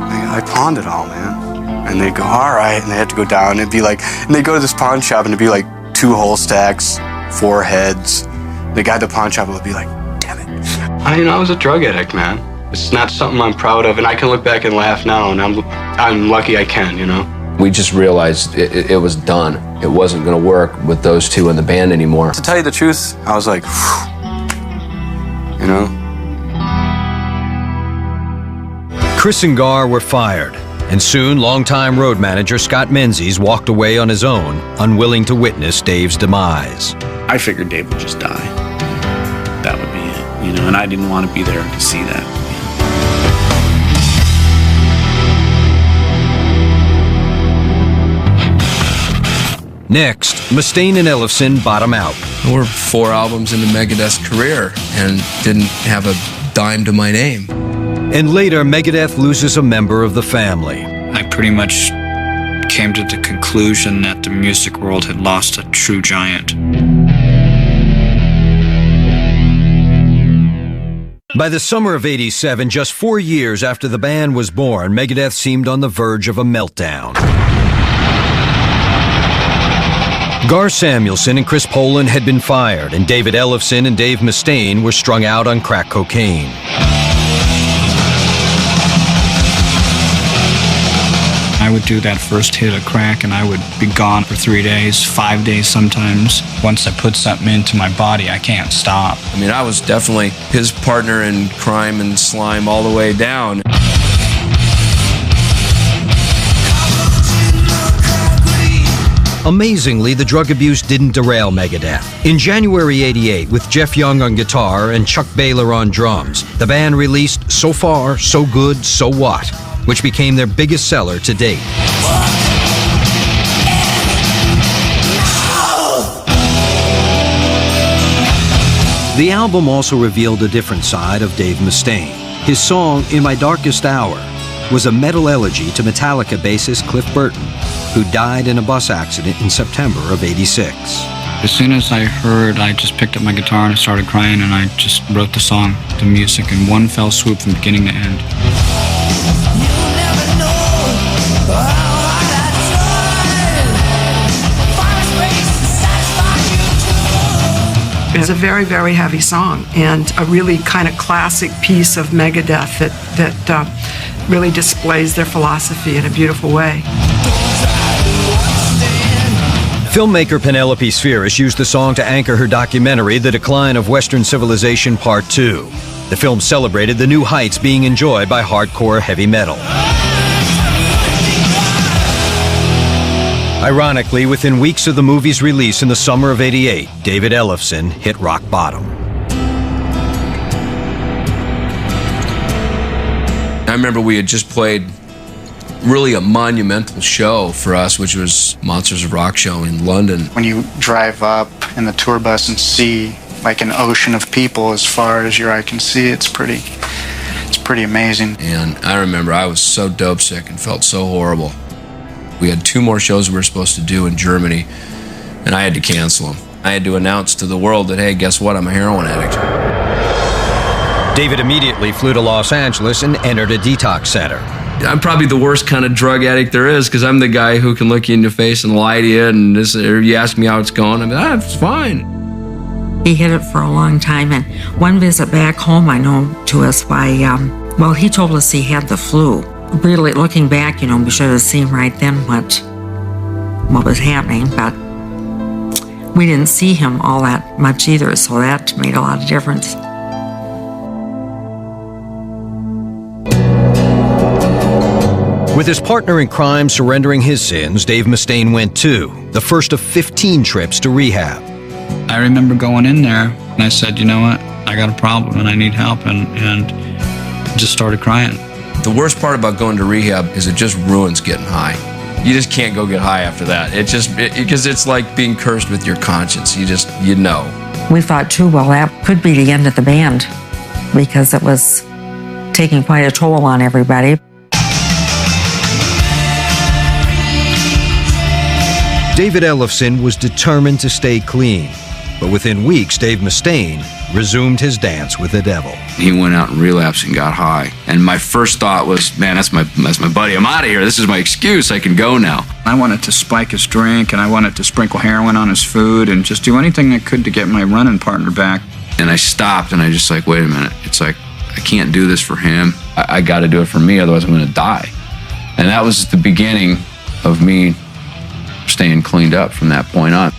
I pawned it all, man. And they'd go, all right. And they had to go down. It'd be and they'd go to this pawn shop and it'd be 2 whole stacks, foreheads. The guy at the pawn shop would be like, damn it. I was a drug addict, man. It's not something I'm proud of, and I can look back and laugh now, and I'm lucky I can, We just realized it was done. It wasn't going to work with those two in the band anymore. To tell you the truth, I was like, Chris and Gar were fired, and soon longtime road manager Scott Menzies walked away on his own, unwilling to witness Dave's demise. I figured Dave would just die. That would be it, and I didn't want to be there to see that. Next, Mustaine and Ellefson bottom out. We're 4 albums into Megadeth's career and didn't have a dime to my name. And later, Megadeth loses a member of the family. I pretty much came to the conclusion that the music world had lost a true giant. By the summer of '87, just 4 years after the band was born, Megadeth seemed on the verge of a meltdown. Gar Samuelson and Chris Poland had been fired, and David Ellefson and Dave Mustaine were strung out on crack cocaine. I would do that first hit of crack and I would be gone for 3 days, 5 days sometimes. Once I put something into my body, I can't stop. I was definitely his partner in crime and slime all the way down. Amazingly, the drug abuse didn't derail Megadeth. In January '88, with Jeff Young on guitar and Chuck Baylor on drums, the band released So Far, So Good, So What, which became their biggest seller to date. The album also revealed a different side of Dave Mustaine. His song, In My Darkest Hour, was a metal elegy to Metallica bassist Cliff Burton, who died in a bus accident in September of '86. As soon as I heard, I just picked up my guitar and I started crying, and I just wrote the song, the music, in one fell swoop from beginning to end. It's a very, very heavy song and a really kind of classic piece of Megadeth that really displays their philosophy in a beautiful way. Filmmaker Penelope Spheris used the song to anchor her documentary, The Decline of Western Civilization Part 2. The film celebrated the new heights being enjoyed by hardcore heavy metal. Ironically, within weeks of the movie's release in the summer of '88, David Ellefson hit rock bottom. I remember we had just played really a monumental show for us, which was Monsters of Rock show in London. When you drive up in the tour bus and see like an ocean of people as far as your eye can see, it's pretty amazing. And I remember I was so dope sick and felt so horrible. We had 2 more shows we were supposed to do in Germany, and I had to cancel them. I had to announce to the world that, hey, guess what? I'm a heroin addict. David immediately flew to Los Angeles and entered a detox center. I'm probably the worst kind of drug addict there is, because I'm the guy who can look you in the face and lie to you, and or you ask me how it's going. It's fine. He hid it for a long time, and one visit back home, I know, to us by, he told us he had the flu. Really, looking back, we should have seen right then what was happening, but we didn't see him all that much either, so that made a lot of difference. With his partner in crime surrendering his sins, Dave Mustaine went too, the first of 15 trips to rehab. I remember going in there and I said, you know what, I got a problem and I need help, and just started crying. The worst part about going to rehab is it just ruins getting high. You just can't go get high after that. Because it's like being cursed with your conscience. You know. We thought too, that could be the end of the band because it was taking quite a toll on everybody. David Ellefson was determined to stay clean, but within weeks, Dave Mustaine resumed his dance with the devil. He went out and relapsed and got high. And my first thought was, man, that's my buddy. I'm out of here. This is my excuse. I can go now. I wanted to spike his drink, and I wanted to sprinkle heroin on his food, and just do anything I could to get my running partner back. And I stopped, and I just like, wait a minute. It's like, I can't do this for him. I got to do it for me, otherwise I'm going to die. And that was the beginning of me staying cleaned up from that point on.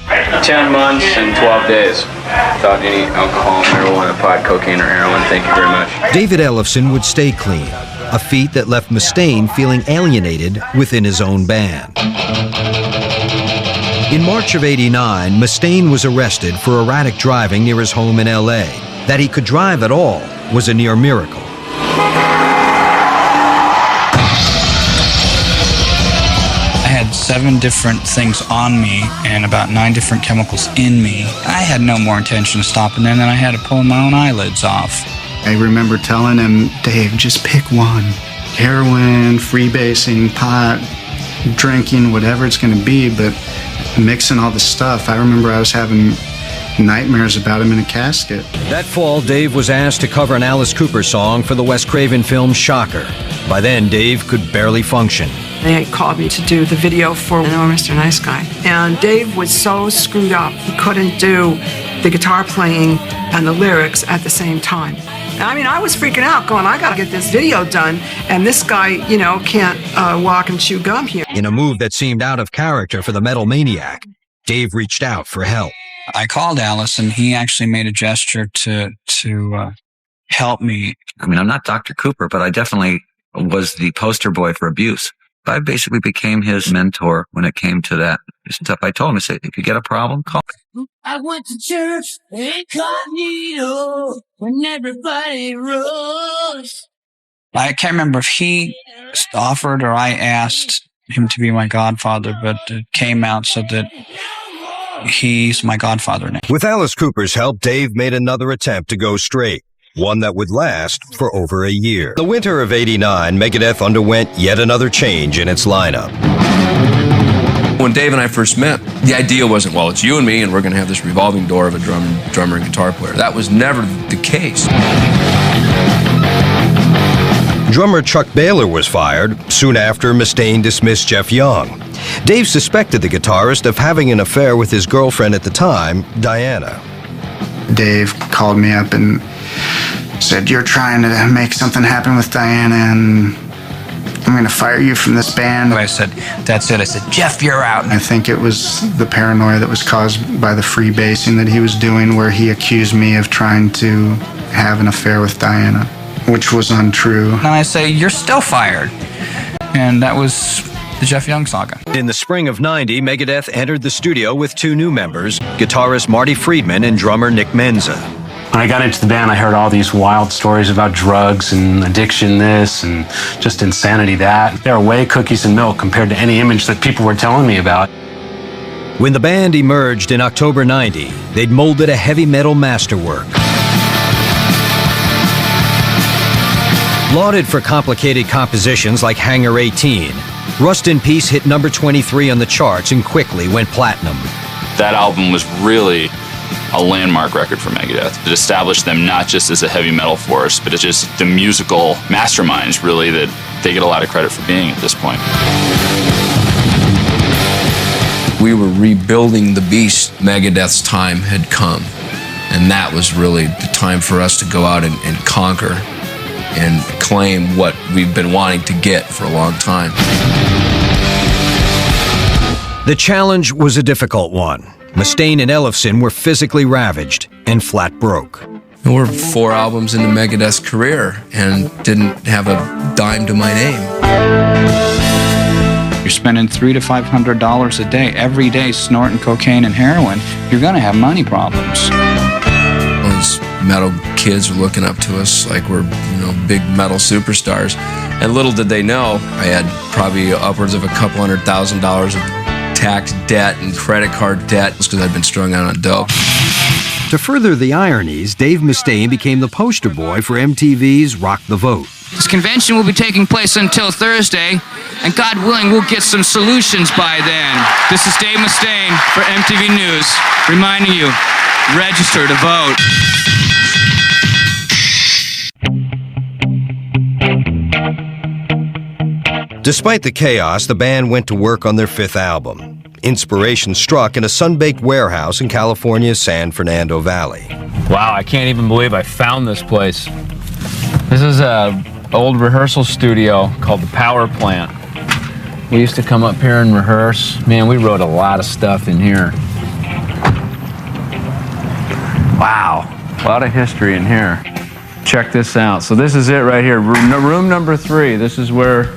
10 months and 12 days without any alcohol, marijuana, pot, cocaine, or heroin. Thank you very much. David Ellefson would stay clean, a feat that left Mustaine feeling alienated within his own band. In March of '89, Mustaine was arrested for erratic driving near his home in L.A. That he could drive at all was a near miracle. I had 7 different things on me and about 9 different chemicals in me. I had no more intention of stopping there than I had of pulling my own eyelids off. I remember telling him, Dave, just pick one. Heroin, freebasing, pot, drinking, whatever it's going to be, but mixing all the stuff. I remember I was having nightmares about him in a casket. That fall, Dave was asked to cover an Alice Cooper song for the Wes Craven film Shocker. By then, Dave could barely function. They called me to do the video for Mr. Nice Guy. And Dave was so screwed up, he couldn't do the guitar playing and the lyrics at the same time. I mean, I was freaking out going, I gotta get this video done, and this guy, you know, can't walk and chew gum here. In a move that seemed out of character for the metal maniac, Dave reached out for help. I called Alice, and he actually made a gesture to help me. I mean, I'm not Dr. Cooper, but I definitely was the poster boy for abuse. I basically became his mentor when it came to that stuff. I told him, I said, if you get a problem, call me. I went to church incognito when everybody rose. I can't remember if he offered or I asked him to be my godfather, but it came out so that he's my godfather now. With Alice Cooper's help, Dave made another attempt to go straight, one that would last for over a year. The winter of '89, Megadeth underwent yet another change in its lineup. When Dave and I first met, the idea wasn't, well, it's you and me, and we're going to have this revolving door of a drummer and guitar player. That was never the case. Drummer Chuck Baylor was fired. Soon after, Mustaine dismissed Jeff Young. Dave suspected the guitarist of having an affair with his girlfriend at the time, Diana. Dave called me up and said, you're trying to make something happen with Diana, and I'm going to fire you from this band. I said, that's it. I said, Jeff, you're out. I think it was the paranoia that was caused by the freebasing that he was doing, where he accused me of trying to have an affair with Diana, which was untrue. And I say, you're still fired. And that was the Jeff Young saga. In the spring of '90, Megadeth entered the studio with 2 new members, guitarist Marty Friedman and drummer Nick Menza. When I got into the band, I heard all these wild stories about drugs and addiction this and just insanity that. They were way cookies and milk compared to any image that people were telling me about. When the band emerged in October '90, they'd molded a heavy metal masterwork. Lauded for complicated compositions like Hangar 18, Rust in Peace hit number 23 on the charts and quickly went platinum. That album was really a landmark record for Megadeth. It established them not just as a heavy metal force, but it's just the musical masterminds, really, that they get a lot of credit for being at this point. We were rebuilding the beast. Megadeth's time had come, and that was really the time for us to go out and conquer and claim what we've been wanting to get for a long time. The challenge was a difficult one. Mustaine and Ellefson were physically ravaged and flat broke. We're 4 albums into Megadeth's career and didn't have a dime to my name. You're spending $300 to $500 a day, every day, snorting cocaine and heroin. You're going to have money problems. Those metal kids were looking up to us like we're, big metal superstars. And little did they know, I had probably upwards of $200,000 of tax debt and credit card debt because I'd been strung out on dope. To further the ironies, Dave Mustaine became the poster boy for MTV's Rock the Vote. This convention will be taking place until Thursday, and God willing, we'll get some solutions by then. This is Dave Mustaine for MTV News, reminding you, register to vote. Despite the chaos, the band went to work on their 5th album. Inspiration struck in a sun-baked warehouse in California's San Fernando Valley. Wow, I can't even believe I found this place. This is an old rehearsal studio called the Power Plant. We used to come up here and rehearse. Man, we wrote a lot of stuff in here. Wow, a lot of history in here. Check this out. So this is it right here, room number 3. This is where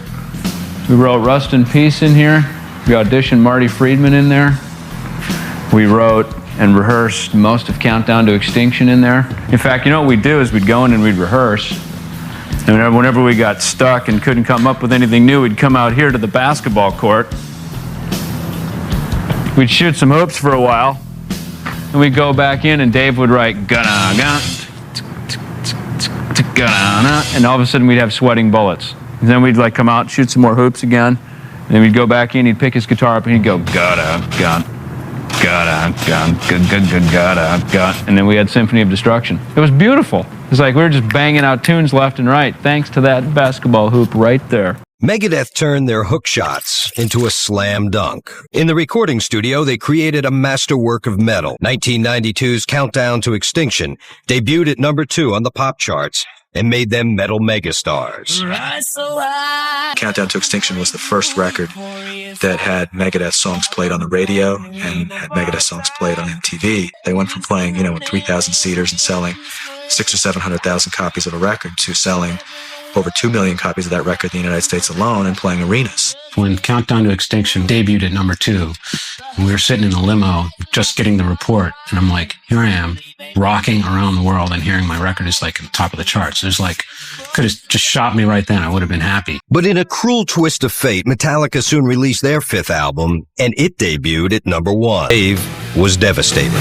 we wrote Rust in Peace in here. We auditioned Marty Friedman in there. We wrote and rehearsed most of Countdown to Extinction in there. In fact, you know what we'd do is we'd go in and we'd rehearse. And whenever we got stuck and couldn't come up with anything new, we'd come out here to the basketball court. We'd shoot some hoops for a while. And we'd go back in and Dave would write, "Gonna, and all of a sudden we'd have sweating bullets. And then we'd like come out, shoot some more hoops again. And then we'd go back in, he'd pick his guitar up and he'd go, "Gotta, gun, gotta, gun, gotta, gun." And then we had Symphony of Destruction. It was beautiful. It was like we were just banging out tunes left and right, thanks to that basketball hoop right there. Megadeth turned their hook shots into a slam dunk. In the recording studio, they created a masterwork of metal. 1992's Countdown to Extinction debuted at number 2 on the pop charts and made them metal megastars. Countdown to Extinction was the first record that had Megadeth songs played on the radio and had Megadeth songs played on MTV. They went from playing, 3,000 seaters and selling 600,000 or 700,000 copies of a record to selling over 2 million copies of that record in the United States alone and playing arenas. When Countdown to Extinction debuted at number 2, and we were sitting in a limo just getting the report, and I'm like, here I am, rocking around the world and hearing my record is like at the top of the charts. There's like, could have just shot me right then. I would have been happy. But in a cruel twist of fate, Metallica soon released their 5th album, and it debuted at number 1. Dave was devastated.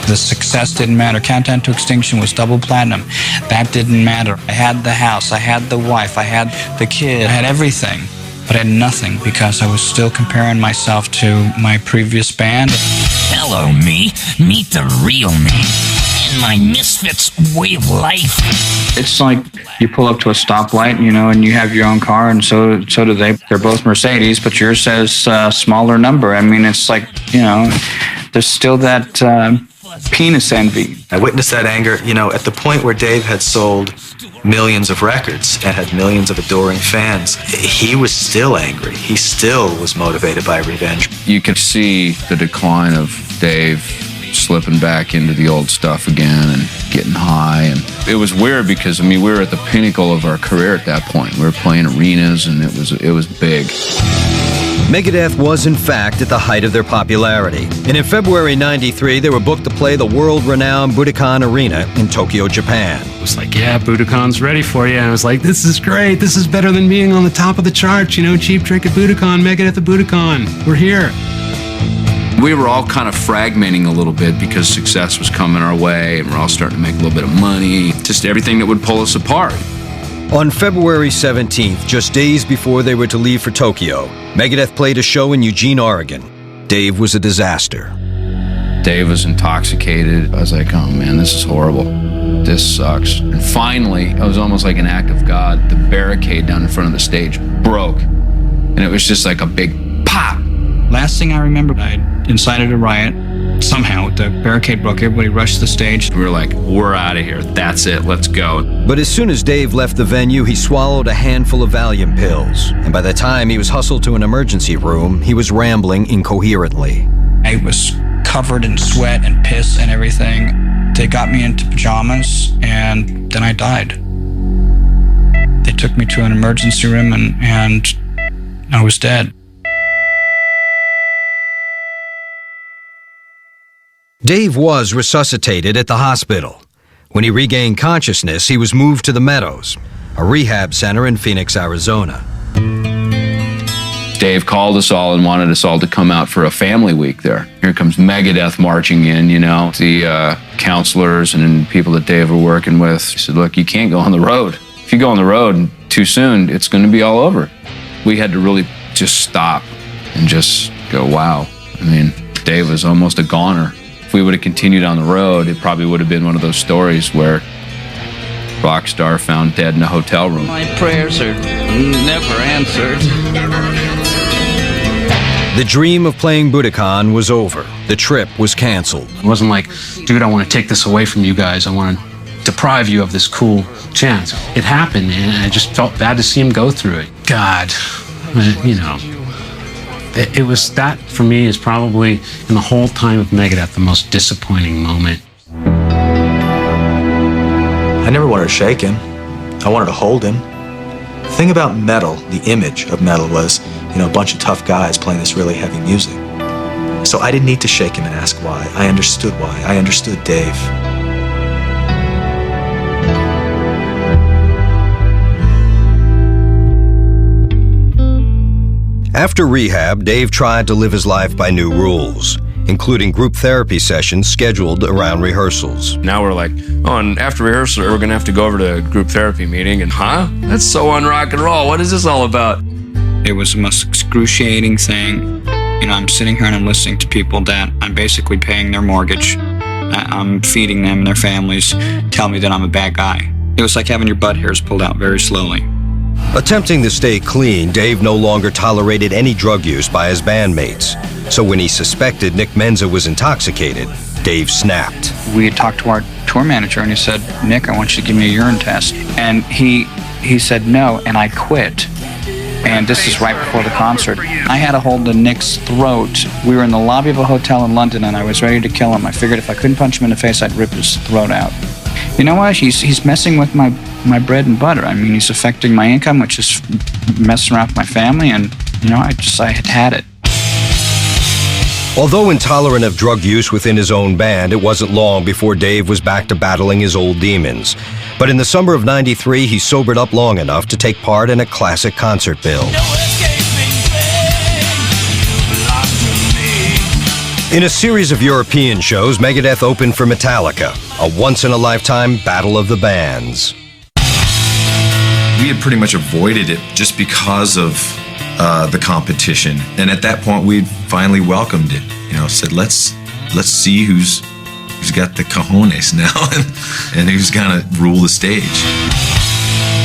The success didn't matter. Countdown to Extinction was double platinum. That didn't matter. I had the house, I had the wife, I had the kid, I had everything, but I had nothing because I was still comparing myself to my previous band. Hello, me. Meet the real me. In my misfits way of life. It's like you pull up to a stoplight, and you have your own car, and so do they. They're both Mercedes, but yours says smaller number. I mean, it's like, there's still that penis envy. I witnessed that anger, at the point where Dave had sold millions of records and had millions of adoring fans. He was still angry. He still was motivated by revenge. You could see the decline of Dave slipping back into the old stuff again and getting high. And it was weird because, we were at the pinnacle of our career at that point. We were playing arenas and it was big. Megadeth was, in fact, at the height of their popularity. And in February '93, they were booked to play the world-renowned Budokan Arena in Tokyo, Japan. It was like, yeah, Budokan's ready for you. And I was like, this is great. This is better than being on the top of the charts. Cheap Trick at Budokan, Megadeth at Budokan. We're here. We were all kind of fragmenting a little bit because success was coming our way and we're all starting to make a little bit of money. Just everything that would pull us apart. On February 17th, just days before they were to leave for Tokyo, Megadeth played a show in Eugene, Oregon. Dave was a disaster. Dave was intoxicated. I was like, oh man, this is horrible. This sucks. And finally, it was almost like an act of God. The barricade down in front of the stage broke. And it was just like a big pop. Last thing I remember, I incited a riot. Somehow, the barricade broke. Everybody rushed to the stage. We were like, we're out of here. That's it. Let's go. But as soon as Dave left the venue, he swallowed a handful of Valium pills. And by the time he was hustled to an emergency room, he was rambling incoherently. I was covered in sweat and piss and everything. They got me into pajamas, and then I died. They took me to an emergency room, and I was dead. Dave was resuscitated at the hospital. When he regained consciousness, he was moved to the Meadows, a rehab center in Phoenix, Arizona. Dave called us all and wanted us all to come out for a family week there. Here comes Megadeth marching in, the counselors and people that Dave were working with. He said, look, you can't go on the road. If you go on the road too soon, it's going to be all over. We had to really just stop and just go, wow. Dave was almost a goner If we would have continued on the road, it probably would have been one of those stories where rock star found dead in a hotel room. My prayers are never answered. The dream of playing Budokan was over. The trip was canceled. It wasn't like, dude, I want to take this away from you guys. I want to deprive you of this cool chance. It happened, and I just felt bad to see him go through it. God, you know, it was, that for me is probably, in the whole time of Megadeth, the most disappointing moment. I never wanted to shake him. I wanted to hold him. The thing about metal, the image of metal was, you know, a bunch of tough guys playing this really heavy music. So I didn't need to shake him and ask why. I understood why. I understood Dave. After rehab, Dave tried to live his life by new rules, including group therapy sessions scheduled around rehearsals. Now we're like, oh, and after rehearsal, we're going to have to go over to a group therapy meeting. And, that's so on rock and roll. What is this all about? It was the most excruciating thing. You know, I'm sitting here and I'm listening to people that I'm basically paying their mortgage. I'm feeding them and their families, tell me that I'm a bad guy. It was like having your butt hairs pulled out very slowly. Attempting to stay clean, Dave no longer tolerated any drug use by his bandmates. So when he suspected Nick Menza was intoxicated, Dave snapped. We had talked to our tour manager and he said, Nick, I want you to give me a urine test. And he said no, and I quit. And this is right before the concert. I had a hold of Nick's throat. We were in the lobby of a hotel in London and I was ready to kill him. I figured if I couldn't punch him in the face, I'd rip his throat out. You know what? He's messing with my bread and butter. I mean, he's affecting my income, which is messing around with my family, and, you know, I had it. Although intolerant of drug use within his own band, it wasn't long before Dave was back to battling his old demons. But in the summer of '93, he sobered up long enough to take part in a classic concert bill. In a series of European shows, Megadeth opened for Metallica, a once-in-a-lifetime battle of the bands. We had pretty much avoided it just because of the competition, and at that point, we finally welcomed it. You know, said let's see who's got the cojones now, and who's gonna rule the stage.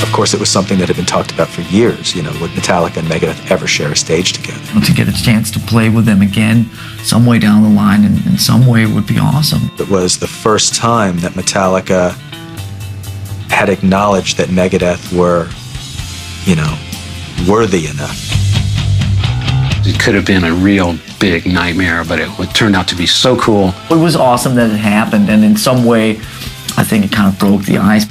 Of course, it was something that had been talked about for years. You know, would Metallica and Megadeth ever share a stage together? To get a chance to play with them again, some way down the line, in some way would be awesome. It was the first time that Metallica had acknowledged that Megadeth were, you know, worthy enough. It could have been a real big nightmare, but it turned out to be so cool. It was awesome that it happened, and in some way, I think it kind of broke the ice.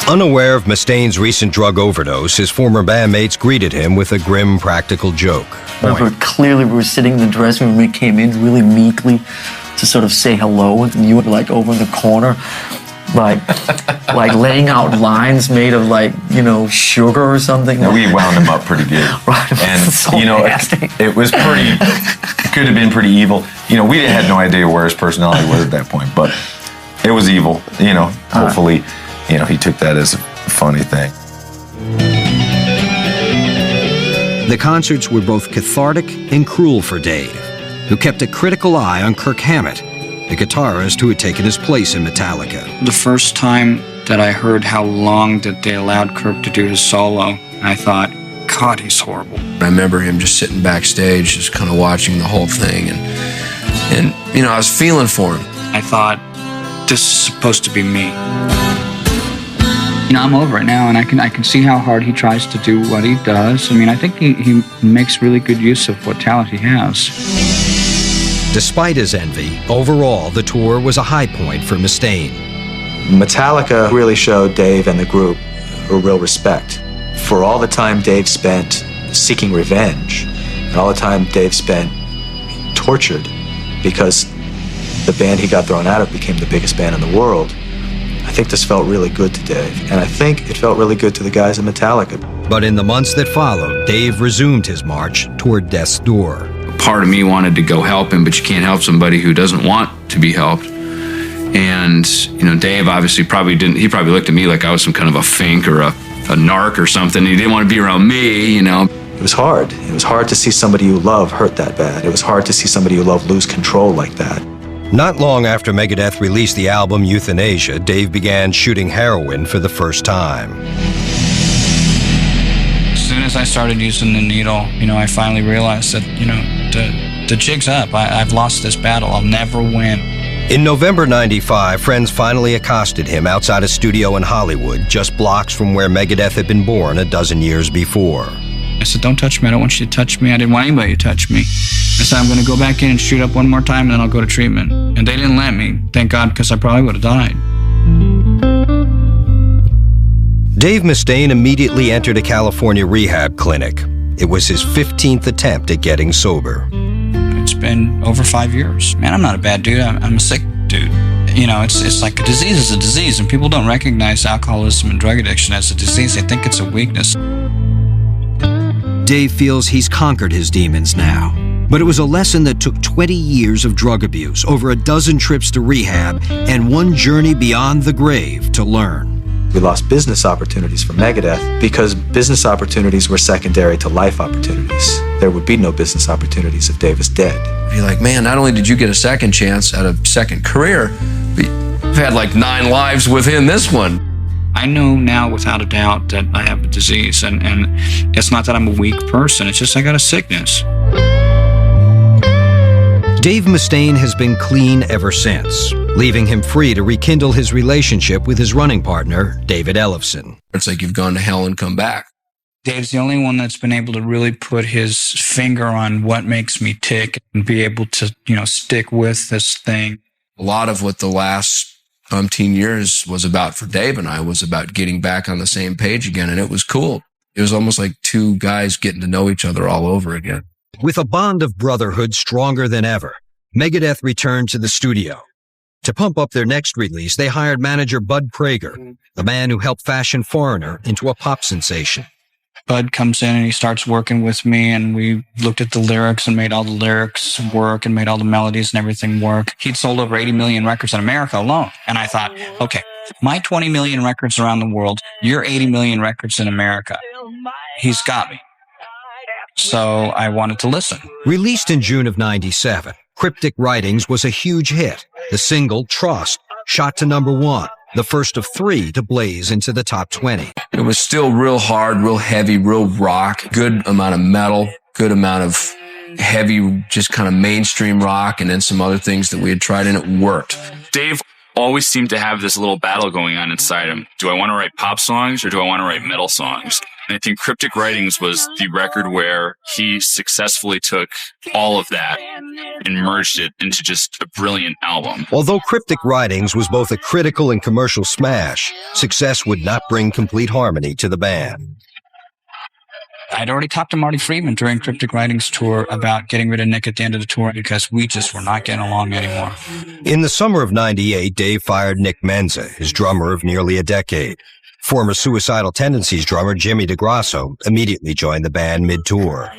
Unaware of Mustaine's recent drug overdose, his former bandmates greeted him with a grim practical joke. I remember clearly we were sitting in the dressing room and he came in really meekly to sort of say hello, and you were like over in the corner, like laying out lines made of like, you know, sugar or something. Yeah, we wound him up pretty good. Right, and so you know, nasty. it was pretty. It could have been pretty evil. You know, we had no idea where his personality was at that point, but it was evil. You know, hopefully, you know, he took that as a funny thing. The concerts were both cathartic and cruel for Dave, who kept a critical eye on Kirk Hammett, the guitarist who had taken his place in Metallica. The first time that I heard how long that they allowed Kirk to do his solo, I thought, God, he's horrible. I remember him just sitting backstage, just kind of watching the whole thing, and you know, I was feeling for him. I thought, this is supposed to be me. You know, I'm over it now, and I can see how hard he tries to do what he does. I mean, I think he makes really good use of what talent he has. Despite his envy, overall, the tour was a high point for Mustaine. Metallica really showed Dave and the group a real respect for all the time Dave spent seeking revenge and all the time Dave spent tortured because the band he got thrown out of became the biggest band in the world. I think this felt really good to Dave, and I think it felt really good to the guys in Metallica. But in the months that followed, Dave resumed his march toward death's door. Part of me wanted to go help him, but you can't help somebody who doesn't want to be helped. And, you know, Dave obviously probably didn't, he probably looked at me like I was some kind of a fink or a narc or something. He didn't want to be around me, you know. It was hard. It was hard to see somebody you love hurt that bad. It was hard to see somebody you love lose control like that. Not long after Megadeth released the album Euthanasia, Dave began shooting heroin for the first time. As soon as I started using the needle, I finally realized that, the jig's up. I've lost this battle. I'll never win. In November '95, friends finally accosted him outside a studio in Hollywood, just blocks from where Megadeth had been born a dozen years before. I said, don't touch me. I don't want you to touch me. I didn't want anybody to touch me. I said, I'm going to go back in and shoot up one more time, and then I'll go to treatment. And they didn't let me, thank God, because I probably would have died. Dave Mustaine immediately entered a California rehab clinic. It was his 15th attempt at getting sober. It's been over 5 years. Man, I'm not a bad dude. I'm a sick dude. It's like a disease is a disease, and people don't recognize alcoholism and drug addiction as a disease. They think it's a weakness. Dave feels he's conquered his demons now. But it was a lesson that took 20 years of drug abuse, over a dozen trips to rehab, and one journey beyond the grave to learn. We lost business opportunities for Megadeth because business opportunities were secondary to life opportunities. There would be no business opportunities if Dave was dead. You're like, man, not only did you get a second chance at a second career, but you've had like 9 lives within this one. I know now without a doubt that I have a disease, and it's not that I'm a weak person, it's just I got a sickness. Dave Mustaine has been clean ever since, leaving him free to rekindle his relationship with his running partner, David Ellefson. It's like you've gone to hell and come back. Dave's the only one that's been able to really put his finger on what makes me tick and be able to, stick with this thing. A lot of what the last umpteen years was about for Dave and I was about getting back on the same page again, and it was cool. It was almost like two guys getting to know each other all over again. With a bond of brotherhood stronger than ever, Megadeth returned to the studio. To pump up their next release, they hired manager Bud Prager, the man who helped fashion Foreigner into a pop sensation. Bud comes in and he starts working with me, and we looked at the lyrics and made all the lyrics work and made all the melodies and everything work. He'd sold over 80 million records in America alone. And I thought, okay, my 20 million records around the world, your 80 million records in America. He's got me. So I wanted to listen. Released in June of '97, Cryptic Writings was a huge hit. The single, Trust, shot to #1, the first of 3 to blaze into the top 20. It was still real hard, real heavy, real rock, good amount of metal, good amount of heavy, just kind of mainstream rock, and then some other things that we had tried, and it worked. Dave always seemed to have this little battle going on inside him. Do I want to write pop songs or do I want to write metal songs? And I think Cryptic Writings was the record where he successfully took all of that and merged it into just a brilliant album. Although Cryptic Writings was both a critical and commercial smash, success would not bring complete harmony to the band. I'd already talked to Marty Friedman during Cryptic Writings tour about getting rid of Nick at the end of the tour because we just were not getting along anymore. In the summer of '98, Dave fired Nick Menza, his drummer of nearly a decade. Former Suicidal Tendencies drummer Jimmy DeGrasso immediately joined the band mid-tour.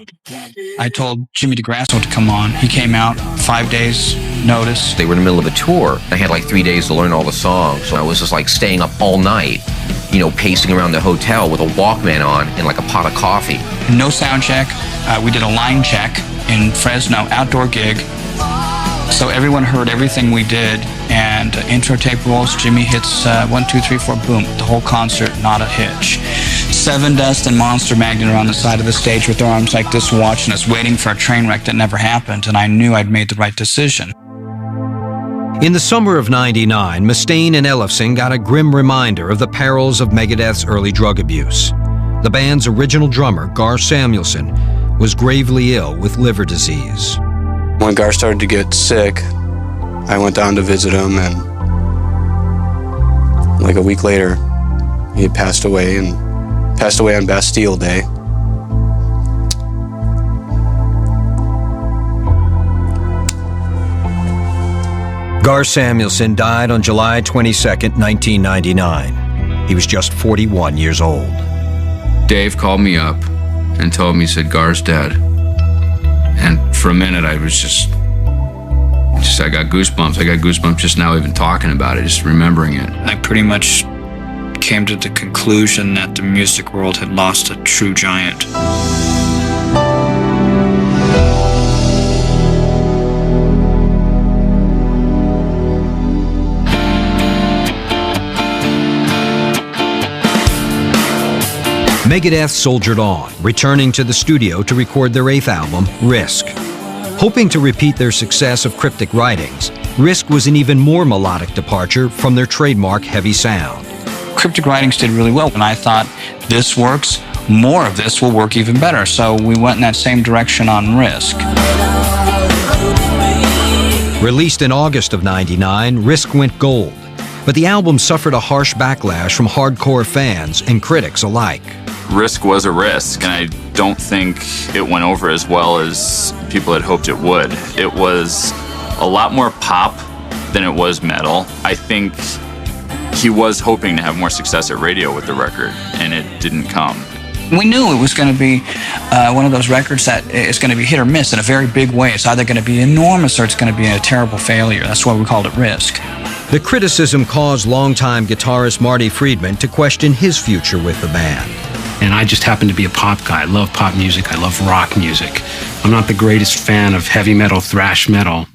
I told Jimmy DeGrasso to come on. He came out, 5 days notice. They were in the middle of a tour. I had like 3 days to learn all the songs. So I was just like staying up all night, pacing around the hotel with a Walkman on and like a pot of coffee. No sound check. We did a line check in Fresno, outdoor gig. So everyone heard everything we did, and intro tape rolls, Jimmy hits 1, 2, 3, 4, boom. The whole concert, not a hitch. Seven Dust and Monster Magnet are on the side of the stage with their arms like this, watching us, waiting for a train wreck that never happened, and I knew I'd made the right decision. In the summer of '99, Mustaine and Ellefson got a grim reminder of the perils of Megadeth's early drug abuse. The band's original drummer, Gar Samuelson, was gravely ill with liver disease. When Gar started to get sick, I went down to visit him, and like a week later, he had passed away on Bastille Day. Gar Samuelson died on July 22nd, 1999. He was just 41 years old. Dave called me up and told me, he said, Gar's dead. And for a minute, I got goosebumps. I got goosebumps just now even talking about it, just remembering it. I pretty much came to the conclusion that the music world had lost a true giant. Megadeth soldiered on, returning to the studio to record their 8th album, Risk. Hoping to repeat their success of Cryptic Writings, Risk was an even more melodic departure from their trademark heavy sound. Cryptic Writings did really well, and I thought, this works, more of this will work even better. So we went in that same direction on Risk. Released in August of '99, Risk went gold, but the album suffered a harsh backlash from hardcore fans and critics alike. Risk was a risk, and I don't think it went over as well as people had hoped it would. It was a lot more pop than it was metal. I think he was hoping to have more success at radio with the record, and it didn't come. We knew it was going to be one of those records that is going to be hit or miss in a very big way. It's either going to be enormous or it's going to be a terrible failure. That's why we called it Risk. The criticism caused longtime guitarist Marty Friedman to question his future with the band. And I just happen to be a pop guy. I love pop music. I love rock music. I'm not the greatest fan of heavy metal, thrash metal.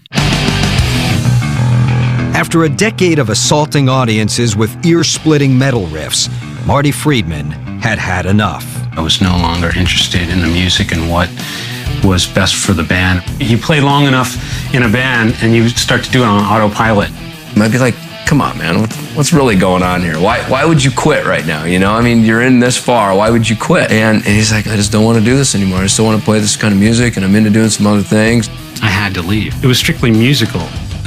After a decade of assaulting audiences with ear-splitting metal riffs, Marty Friedman had had enough. I was no longer interested in the music and what was best for the band. You play long enough in a band and you start to do it on autopilot. You might be like, come on, man, what's really going on here? Why would you quit right now? You know, I mean, you're in this far. Why would you quit? And he's like, I just don't want to do this anymore. I just don't want to play this kind of music, and I'm into doing some other things. I had to leave. It was strictly musical,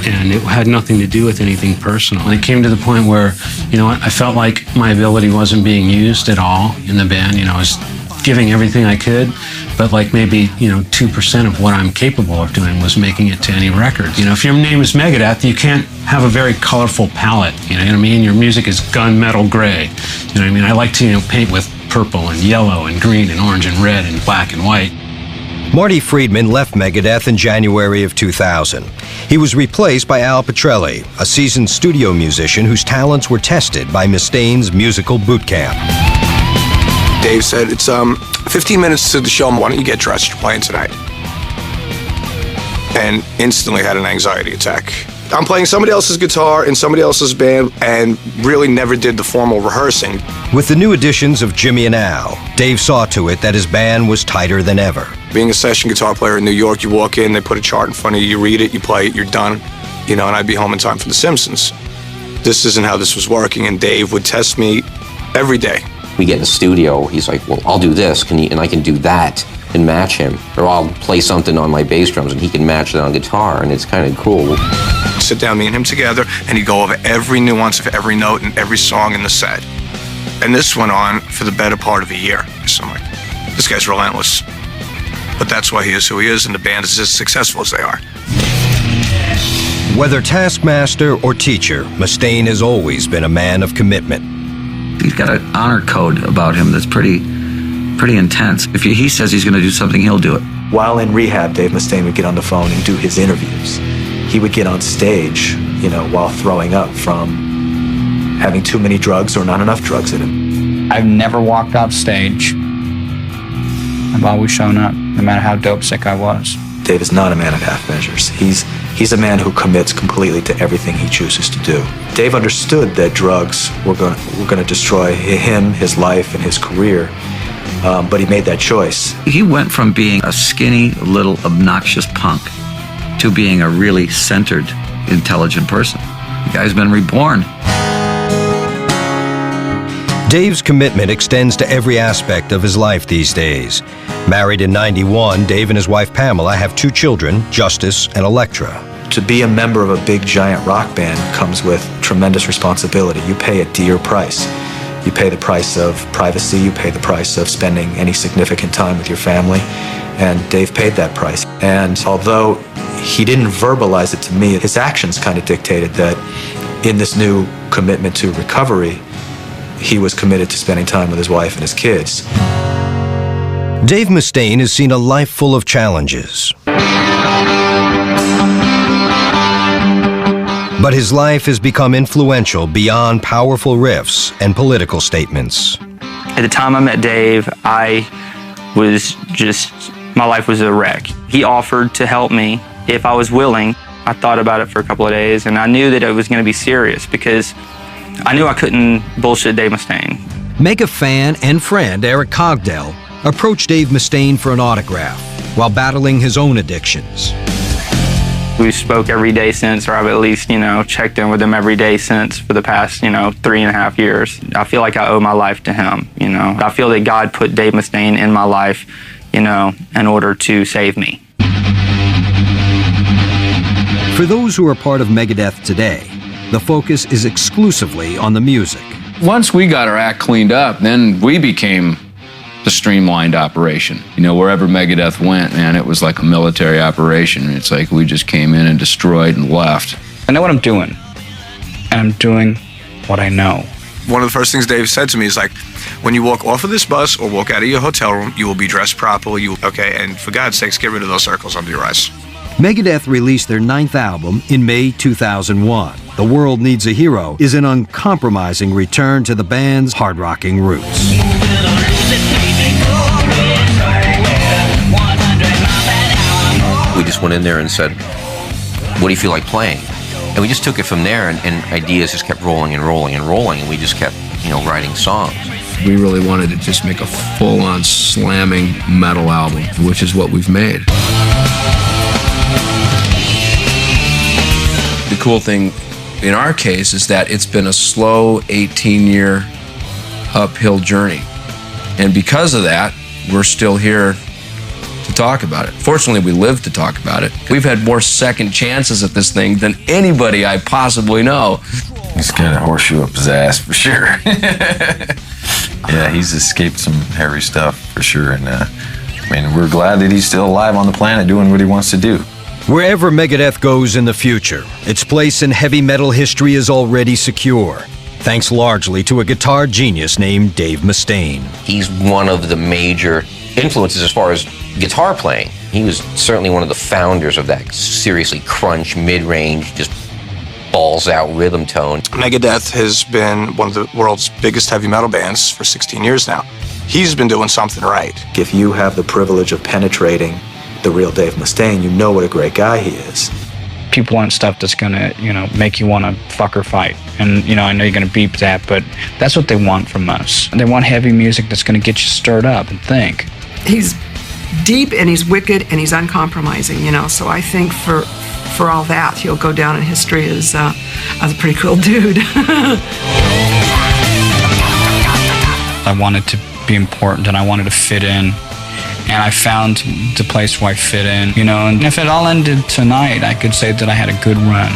and it had nothing to do with anything personal. And it came to the point where, you know, I felt like my ability wasn't being used at all in the band. You know, I was giving everything I could, but like maybe, 2% of what I'm capable of doing was making it to any record. You know, if your name is Megadeth, you can't have a very colorful palette. You know what I mean? Your music is gunmetal gray. You know what I mean? I like to, paint with purple and yellow and green and orange and red and black and white. Marty Friedman left Megadeth in January of 2000. He was replaced by Al Pitrelli, a seasoned studio musician whose talents were tested by Mustaine's musical boot camp. Dave said, it's 15 minutes to the show. Why don't you get dressed? You're playing tonight. And instantly had an anxiety attack. I'm playing somebody else's guitar in somebody else's band and really never did the formal rehearsing. With the new additions of Jimmy and Al, Dave saw to it that his band was tighter than ever. Being a session guitar player in New York, you walk in, they put a chart in front of you, you read it, you play it, you're done. And I'd be home in time for The Simpsons. This isn't how this was working, and Dave would test me every day. We get in the studio, he's like, well, I'll do this, and I can do that and match him. Or I'll play something on my bass drums and he can match it on guitar, and it's kind of cool. Sit down, me and him together, and he'd go over every nuance of every note and every song in the set. And this went on for the better part of a year. So I'm like, this guy's relentless. But that's why he is who he is, and the band is as successful as they are. Whether taskmaster or teacher, Mustaine has always been a man of commitment. He's got an honor code about him that's pretty intense. If he says he's going to do something, he'll do it. While in rehab, Dave Mustaine would get on the phone and do his interviews. He would get on stage, while throwing up from having too many drugs or not enough drugs in him. I've never walked off stage. I've always shown up, no matter how dope sick I was. Dave is not a man of half measures. He's a man who commits completely to everything he chooses to do. Dave understood that drugs were going to destroy him, his life, and his career, but he made that choice. He went from being a skinny, little, obnoxious punk to being a really centered, intelligent person. The guy's been reborn. Dave's commitment extends to every aspect of his life these days. Married in '91, Dave and his wife Pamela have 2 children, Justice and Electra. To be a member of a big giant rock band comes with tremendous responsibility. You pay a dear price. You pay the price of privacy, you pay the price of spending any significant time with your family, and Dave paid that price. And although he didn't verbalize it to me, his actions kind of dictated that in this new commitment to recovery, he was committed to spending time with his wife and his kids. Dave Mustaine has seen a life full of challenges. But his life has become influential beyond powerful riffs and political statements. At the time I met Dave, my life was a wreck. He offered to help me if I was willing. I thought about it for a couple of days, and I knew that it was going to be serious because I knew I couldn't bullshit Dave Mustaine. Mega fan and friend Eric Cogdell approached Dave Mustaine for an autograph while battling his own addictions. We spoke every day since, or I've at least, checked in with him every day since for the past, 3.5 years. I feel like I owe my life to him, I feel that God put Dave Mustaine in my life, in order to save me. For those who are part of Megadeth today, the focus is exclusively on the music. Once we got our act cleaned up, then we became the streamlined operation. Wherever Megadeth went, man, it was like a military operation. It's like we just came in and destroyed and left. I know what I'm doing, and I'm doing what I know. One of the first things Dave said to me is like, when you walk off of this bus or walk out of your hotel room, you will be dressed properly. And for God's sakes, get rid of those circles under your eyes. Megadeth released their 9th album in May 2001. The World Needs a Hero is an uncompromising return to the band's hard-rocking roots. We just went in there and said, what do you feel like playing? And we just took it from there, and ideas just kept rolling and rolling and rolling, and we just kept, writing songs. We really wanted to just make a full-on slamming metal album, which is what we've made. The cool thing in our case is that it's been a slow 18-year uphill journey. And because of that, we're still here to talk about it. Fortunately, we live to talk about it. We've had more second chances at this thing than anybody I possibly know. He's kind of horseshoe up his ass for sure. Yeah, he's escaped some hairy stuff for sure. And we're glad that he's still alive on the planet doing what he wants to do. Wherever Megadeth goes in the future, its place in heavy metal history is already secure, thanks largely to a guitar genius named Dave Mustaine. He's one of the major influences as far as guitar playing. He was certainly one of the founders of that seriously crunch, mid-range, just balls-out rhythm tone. Megadeth has been one of the world's biggest heavy metal bands for 16 years now. He's been doing something right. If you have the privilege of penetrating the real Dave Mustaine, you know what a great guy he is. People want stuff that's gonna, make you want to fuck or fight. And, I know you're gonna beep that, but that's what they want from us. They want heavy music that's gonna get you stirred up and think. He's deep and he's wicked and he's uncompromising, so I think for all that, he'll go down in history as a pretty cool dude. I wanted to be important and I wanted to fit in. And I found the place where I fit in, and if it all ended tonight, I could say that I had a good run.